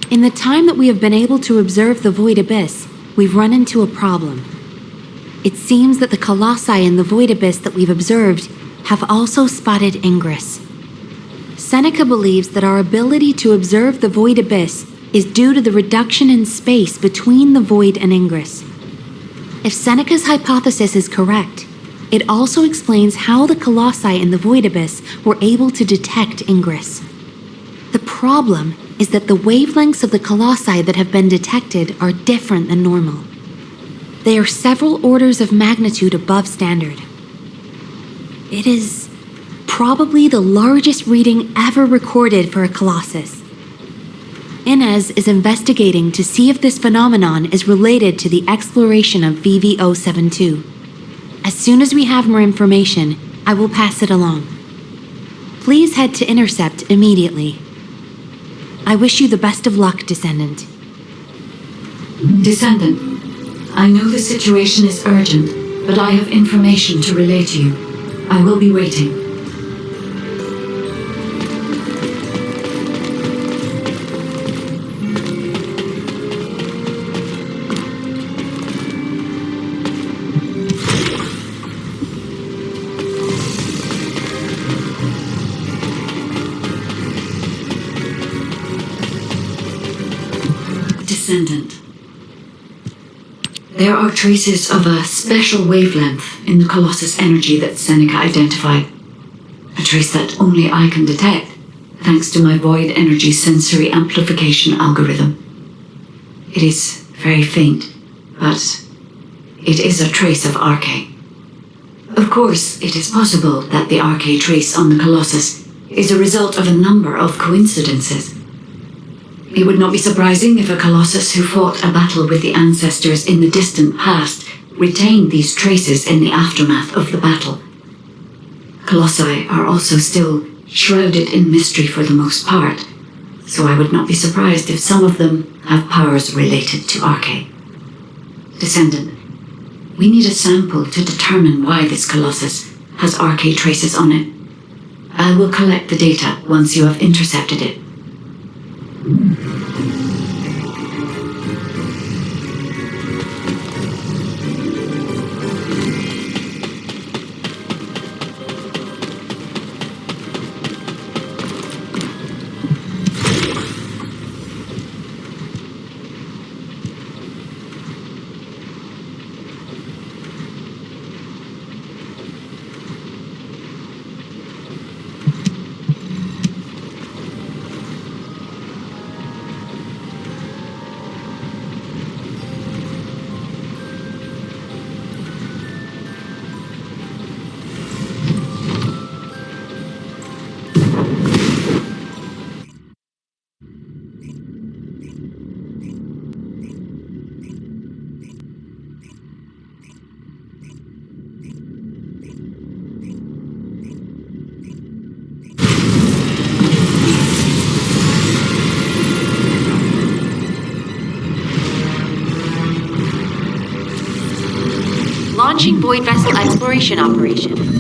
In the time that we have been able to observe the Void Abyss, we've run into a problem. It seems that the Colossi in the Void Abyss that we've observed have also spotted Ingress. Seneca believes that our ability to observe the Void Abyss is due to the reduction in space between the Void and Ingress. If Seneca's hypothesis is correct, it also explains how the Colossi in the Void Abyss were able to detect Ingress. The problem is that the wavelengths of the Colossi that have been detected are different than normal. They are several orders of magnitude above standard. It is probably the largest reading ever recorded for a Colossus. Inez is investigating to see if this phenomenon is related to the exploration of VV-072. As soon as we have more information, I will pass it along. Please head to Intercept immediately. I wish you the best of luck, Descendant. Descendant, I know the situation is urgent, but I have information to relay to you. I will be waiting. Descendant. There are traces of a special wavelength in the Colossus energy that Seneca identified. A trace that only I can detect, thanks to my void energy sensory amplification algorithm. It is very faint, but it is a trace of Arche. Of course, it is possible that the Arche trace on the Colossus is a result of a number of coincidences. It would not be surprising if a Colossus who fought a battle with the ancestors in the distant past retained these traces in the aftermath of the battle. Colossi are also still shrouded in mystery for the most part, so I would not be surprised if some of them have powers related to Arche. Descendant, we need a sample to determine why this Colossus has Arche traces on it. I will collect the data once you have intercepted it. Launching Void Vessel Exploration Operation.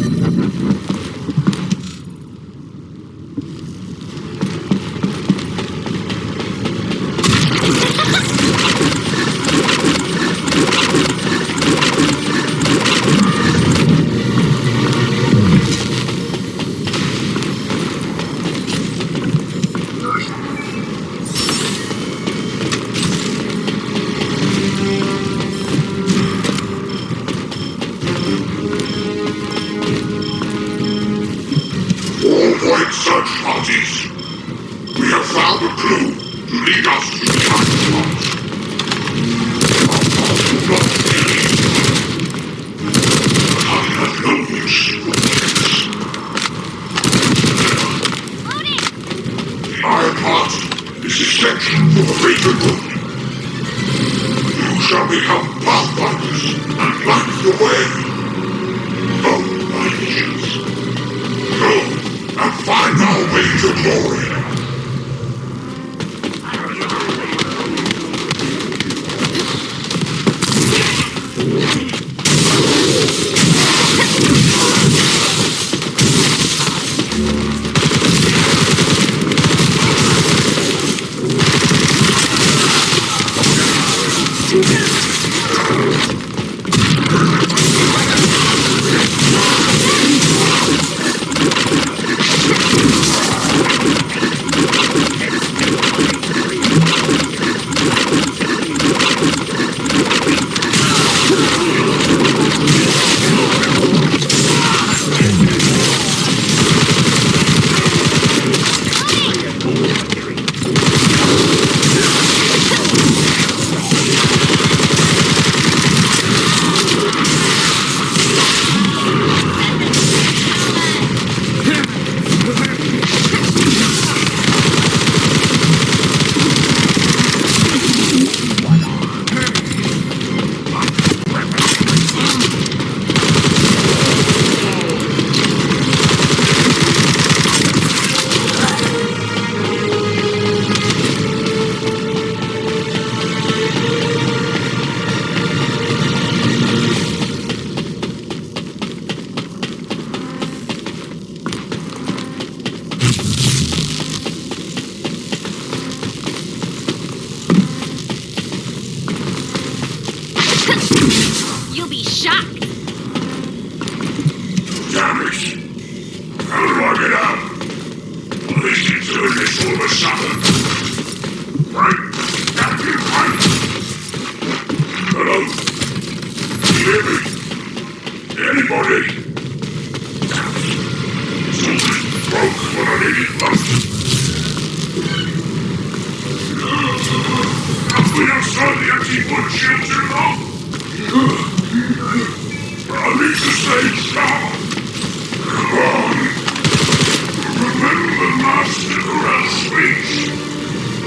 Remember Master Corel's speech.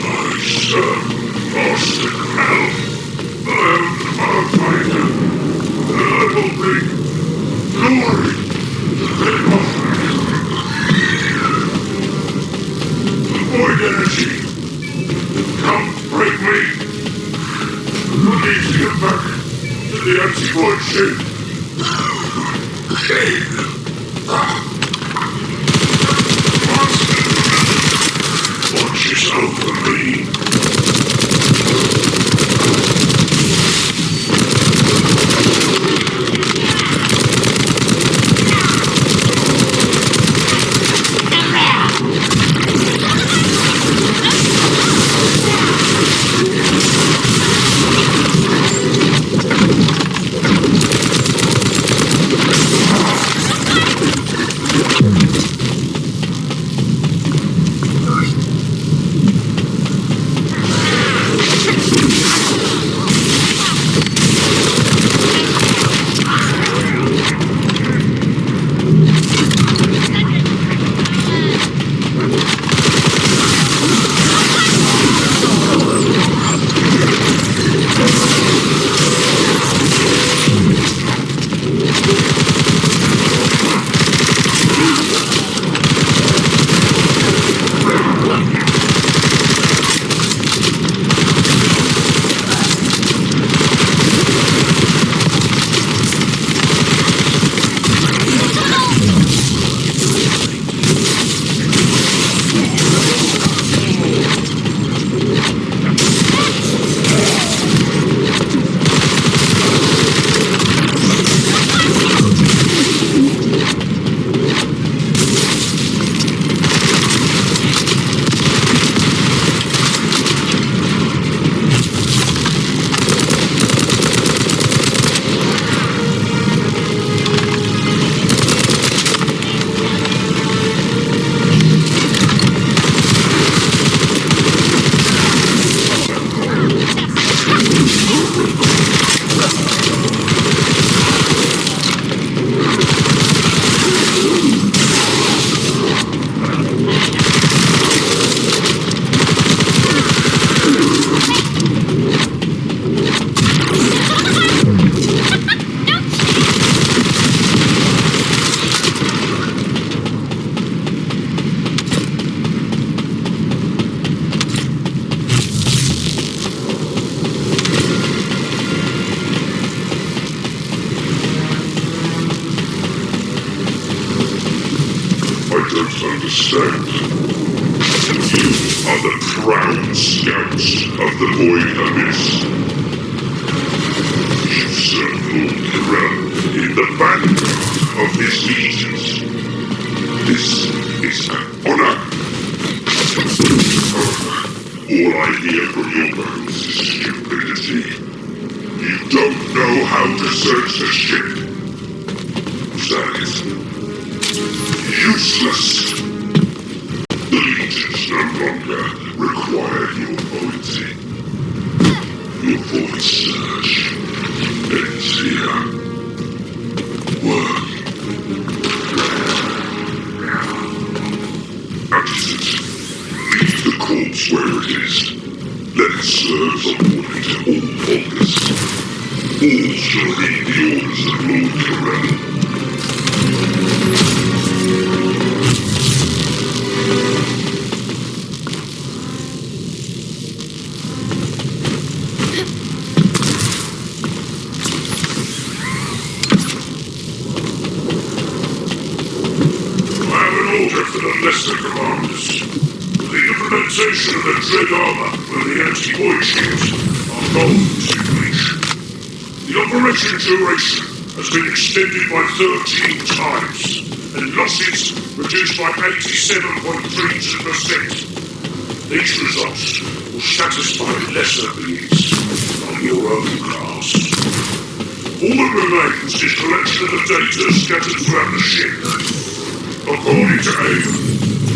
I Master Hell. I am the Pathfinder, and I will bring glory to the Pathfinder. Void energy, come break me. We need to get back to the anti-void ship. Watches over me. Understand. You are the proud scouts of the Void Abyss. You serve Lord Kirel in the vanguard of his legions. This is an honor. All I hear from your bones is stupidity. You don't know how to search the ship. That is useless. The legions no longer require your loyalty. Your void surge ends here. Work. Adjutant, leave the corpse where it is. Let it serve according to all orders. All shall heed the orders of Lord Kirel. For the lesser commanders. The implementation of the dread armor for the anti-void shields are goals in reach. The operation duration has been extended by 13 times, and losses reduced by 87.32%. These results will satisfy lesser beings on your own class. All that remains is collection of the data scattered throughout the ship. According to AIM,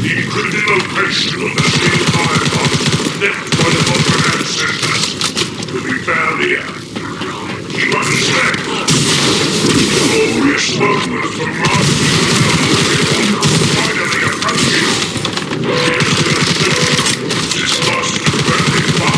the encrypted location of the steel iron box left by the modern ancestors will be found here. You understand? Glorious moment for Mars finally approaching. Here's to the ship. This last very far.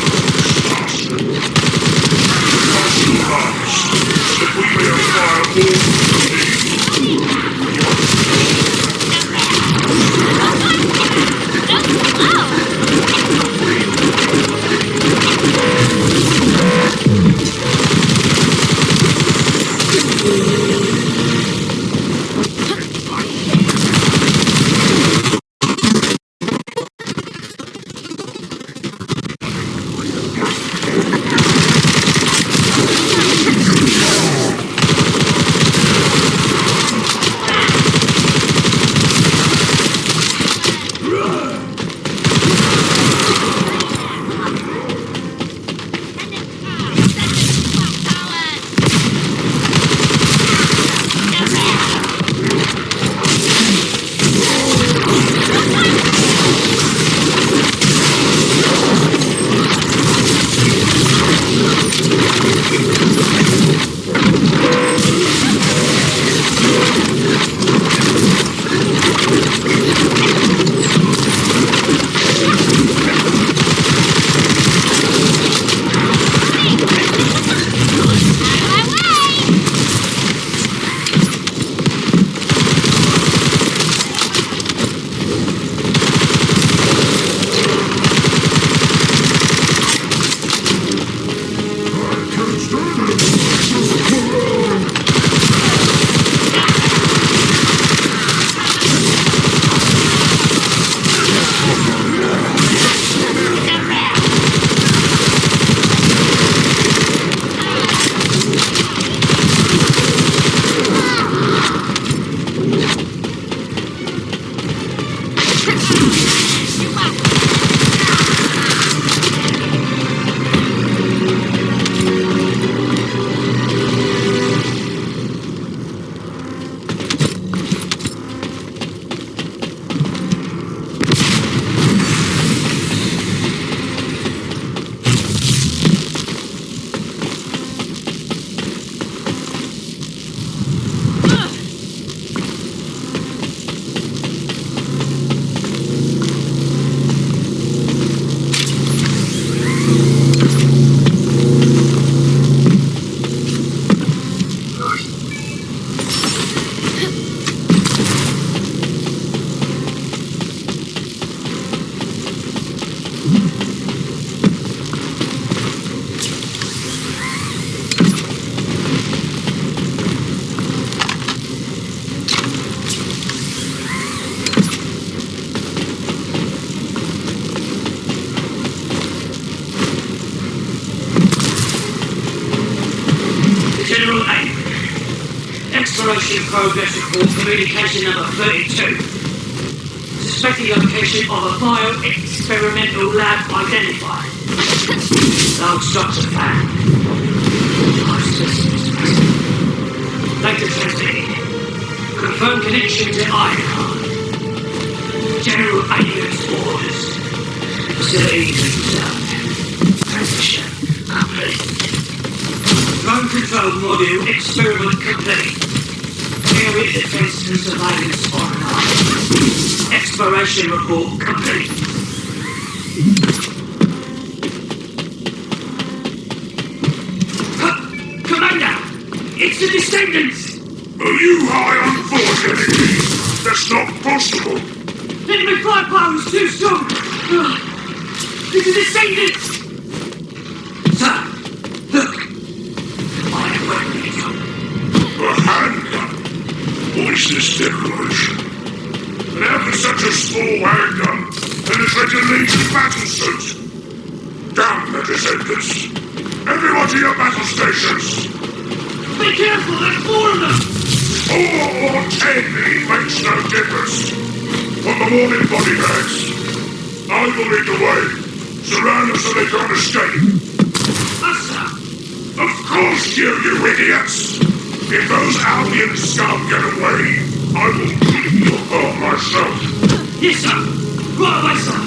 Exploration progress report, communication number 32. Suspected location of a bio-experimental lab identified. Large structure found. Life specimens present. Data transmitted. Confirmed connection to Icon. General aliens orders. Facility confirmed. Transition complete. Drone control module experiment complete. Area defense and surveillance online. Exploration report complete. Commander! It's the Descendants! Are you high on forgetting? That's not possible. Enemy firepower is too strong! It's the Descendants! Sir, look! I am wearing it up. A handgun? What is this declaration? How can such a small handgun penetrate a Legion battle suit? Damn the Descendants! Everyone to your battle stations! Be careful, there's more of them! 4 or 10 makes no difference. On the morning body bags. I will lead the way. Surround them so they can't escape. Master! Of course you idiots! If those Albion scum get away, I will rip your heart myself. Yes, sir! Right away, sir!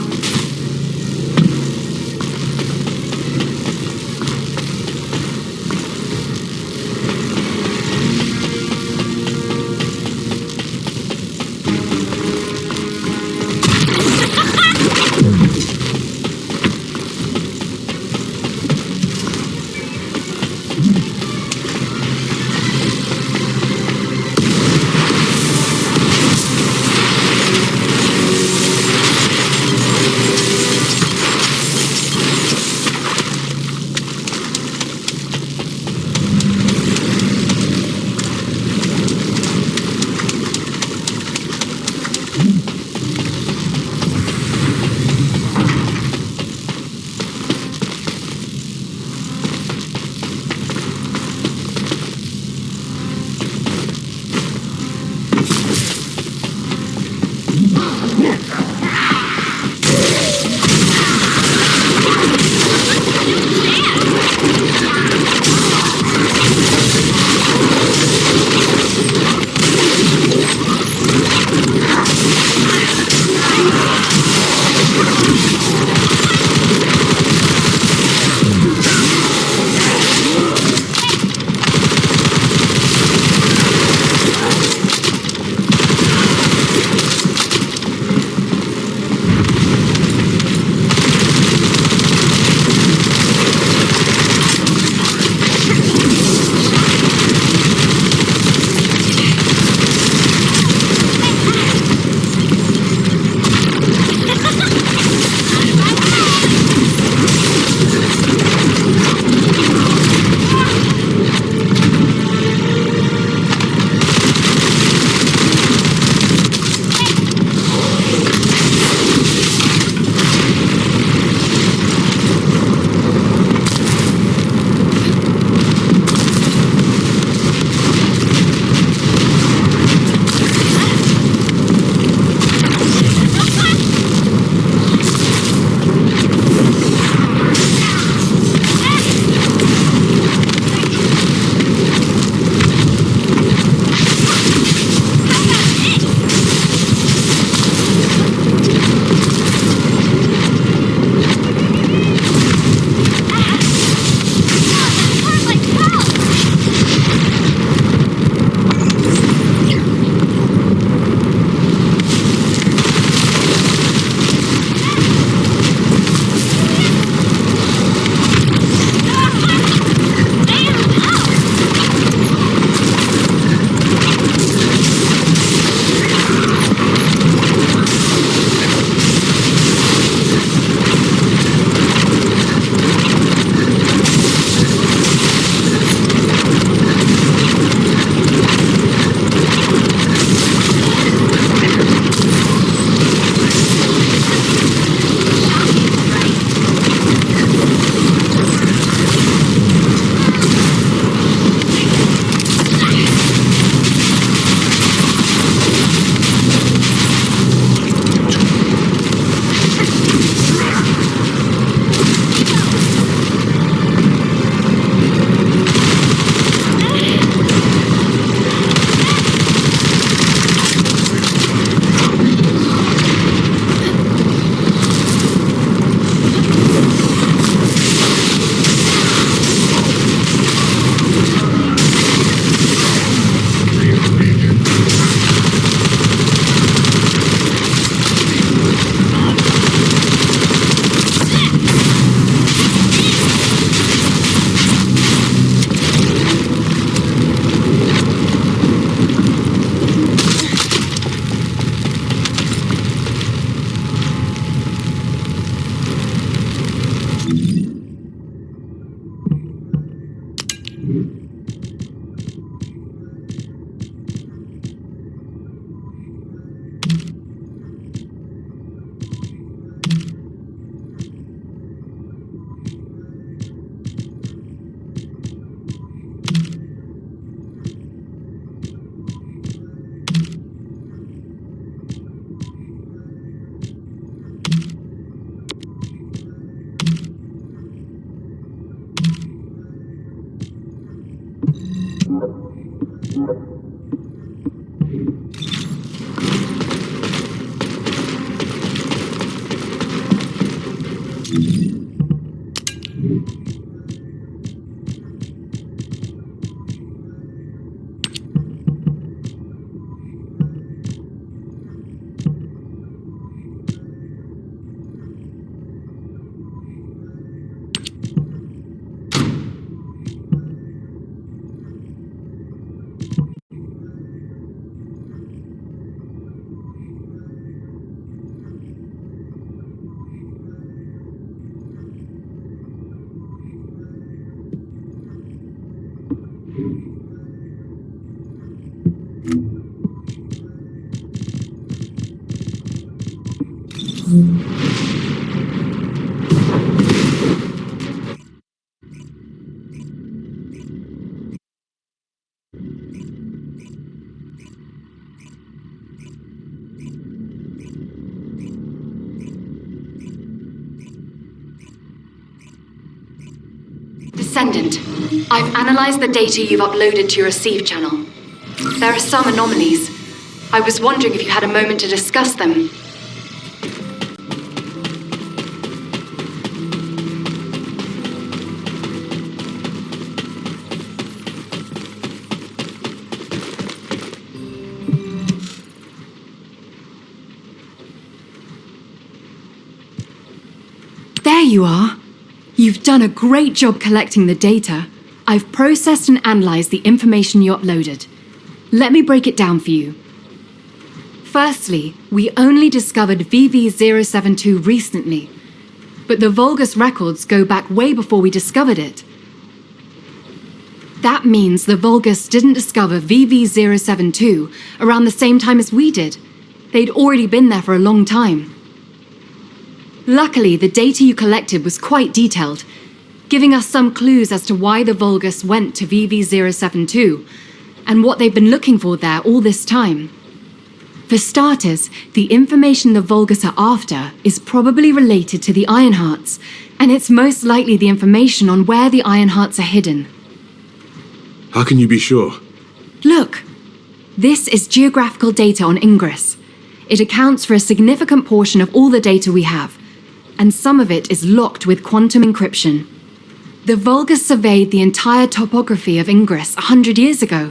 Descendant, I've analyzed the data you've uploaded to your receive channel. There are some anomalies. I was wondering if you had a moment to discuss them. There you are. You've done a great job collecting the data. I've processed and analyzed the information you uploaded. Let me break it down for you. Firstly, we only discovered VV072 recently, but the Vulgus records go back way before we discovered it. That means the Vulgus didn't discover VV072 around the same time as we did. They'd already been there for a long time. Luckily, the data you collected was quite detailed, giving us some clues as to why the Vulgus went to VV072 and what they've been looking for there all this time. For starters, the information the Vulgus are after is probably related to the Ironhearts, and it's most likely the information on where the Ironhearts are hidden. How can you be sure? Look, this is geographical data on Ingress. It accounts for a significant portion of all the data we have, and some of it is locked with quantum encryption. The Vulgus surveyed the entire topography of Ingress 100 years ago.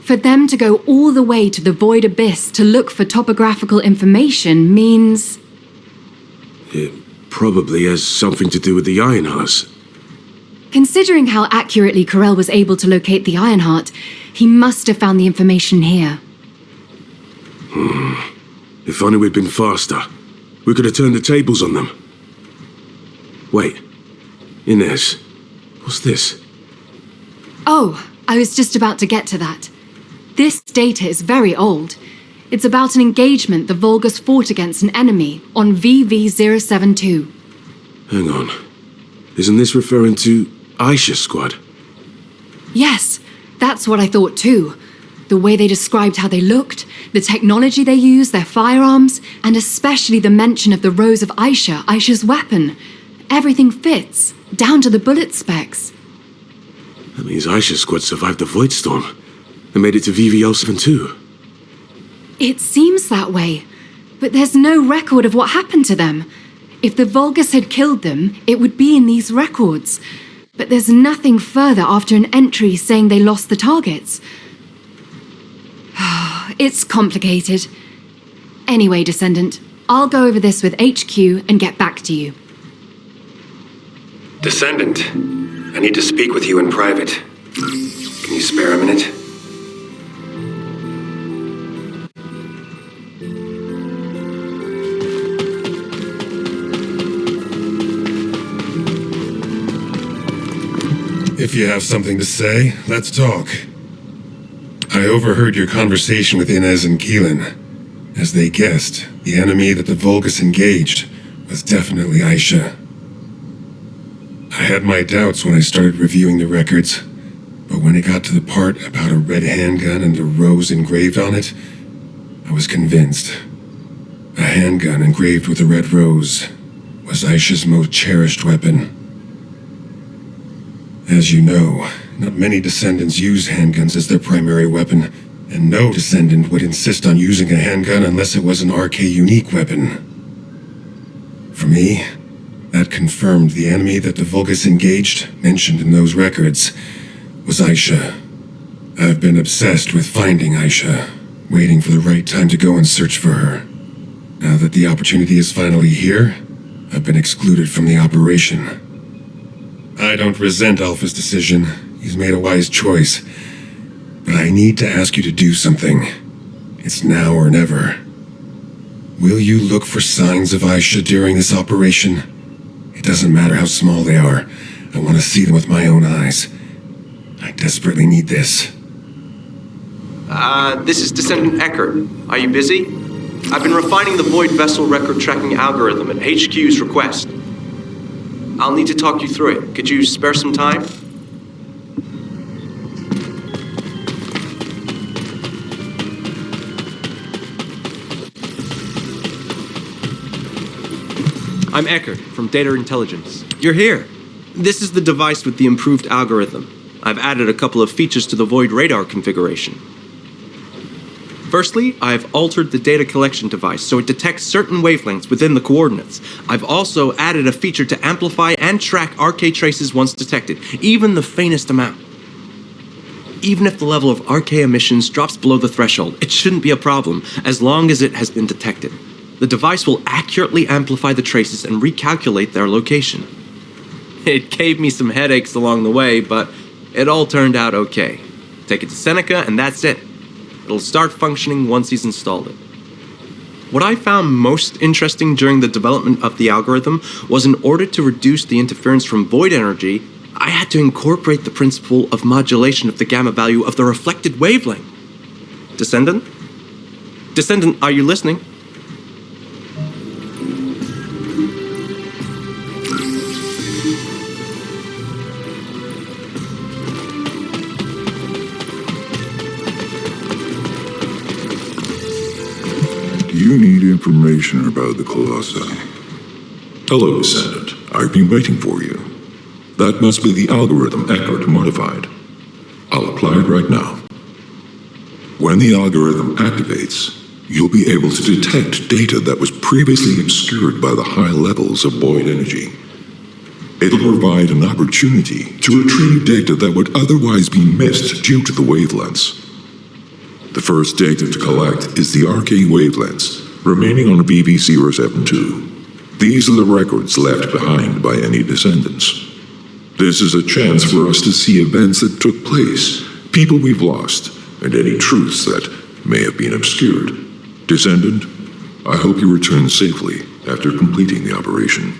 For them to go all the way to the Void Abyss to look for topographical information means... It probably has something to do with the Ironhearts. Considering how accurately Corell was able to locate the Ironheart, he must have found the information here. If only we'd been faster. We could have turned the tables on them. Wait. Inez, what's this? Oh, I was just about to get to that. This data is very old. It's about an engagement the Vulgus fought against an enemy on VV072. Hang on. Isn't this referring to Aisha's squad? Yes, that's what I thought too. The way they described how they looked, the technology they used, their firearms, and especially the mention of the rose of Aisha's weapon. Everything fits, down to the bullet specs. That means Aisha's squad survived the Void Storm and made it to VV072. It seems that way, but there's no record of what happened to them. If the Vulgus had killed them, it would be in these records. But there's nothing further after an entry saying they lost the targets. It's complicated. Anyway, Descendant, I'll go over this with HQ and get back to you. Descendant, I need to speak with you in private. Can you spare a minute? If you have something to say, let's talk. I overheard your conversation with Inez and Keelan. As they guessed, the enemy that the Vulgus engaged was definitely Aisha. I had my doubts when I started reviewing the records, but when it got to the part about a red handgun and a rose engraved on it, I was convinced. A handgun engraved with a red rose was Aisha's most cherished weapon. As you know, Not many descendants use handguns as their primary weapon, and no descendant would insist on using a handgun unless it was an RK unique weapon. For me, that confirmed the enemy that the Vulgus engaged, mentioned in those records, was Aisha. I've been obsessed with finding Aisha, waiting for the right time to go and search for her. Now that the opportunity is finally here, I've been excluded from the operation. I don't resent Alpha's decision. He's made a wise choice. But I need to ask you to do something. It's now or never. Will you look for signs of Aisha during this operation? It doesn't matter how small they are. I want to see them with my own eyes. I desperately need this. This is Descendant Eckert. Are you busy? I've been refining the Void Vessel record tracking algorithm at HQ's request. I'll need to talk you through it. Could you spare some time? I'm Eckert from Data Intelligence. You're here. This is the device with the improved algorithm. I've added a couple of features to the Void radar configuration. Firstly, I've altered the data collection device so it detects certain wavelengths within the coordinates. I've also added a feature to amplify and track RK traces once detected, even the faintest amount. Even if the level of RK emissions drops below the threshold, it shouldn't be a problem as long as it has been detected. The device will accurately amplify the traces and recalculate their location. It gave me some headaches along the way, but it all turned out okay. Take it to Seneca and that's it. It'll start functioning once he's installed it. What I found most interesting during the development of the algorithm was in order to reduce the interference from void energy, I had to incorporate the principle of modulation of the gamma value of the reflected wavelength. Descendant? Descendant, are you listening? You need information about the Colossi. Hello, Descendant. I've been waiting for you. That must be the algorithm Eckert modified. I'll apply it right now. When the algorithm activates, you'll be able to detect data that was previously obscured by the high levels of void energy. It'll provide an opportunity to retrieve data that would otherwise be missed due to the wavelengths. The first data to collect is the RK wavelengths remaining on BV072. These are the records left behind by any descendants. This is a chance for us to see events that took place, people we've lost, and any truths that may have been obscured. Descendant, I hope you return safely after completing the operation.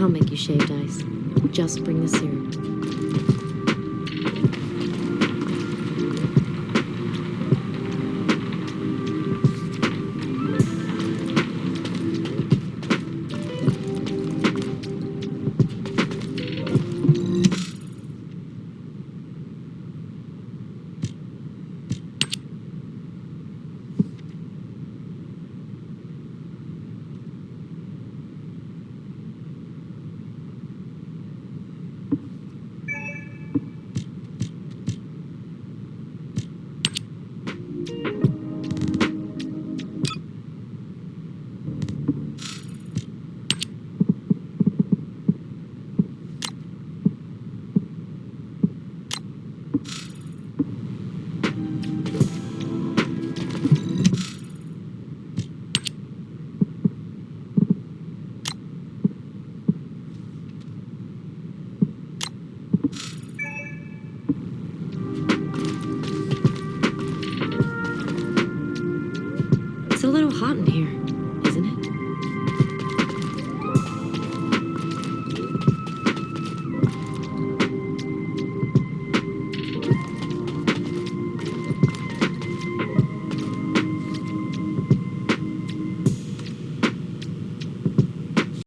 I'll make you shaved ice. Just bring the syrup. It's a little hot in here.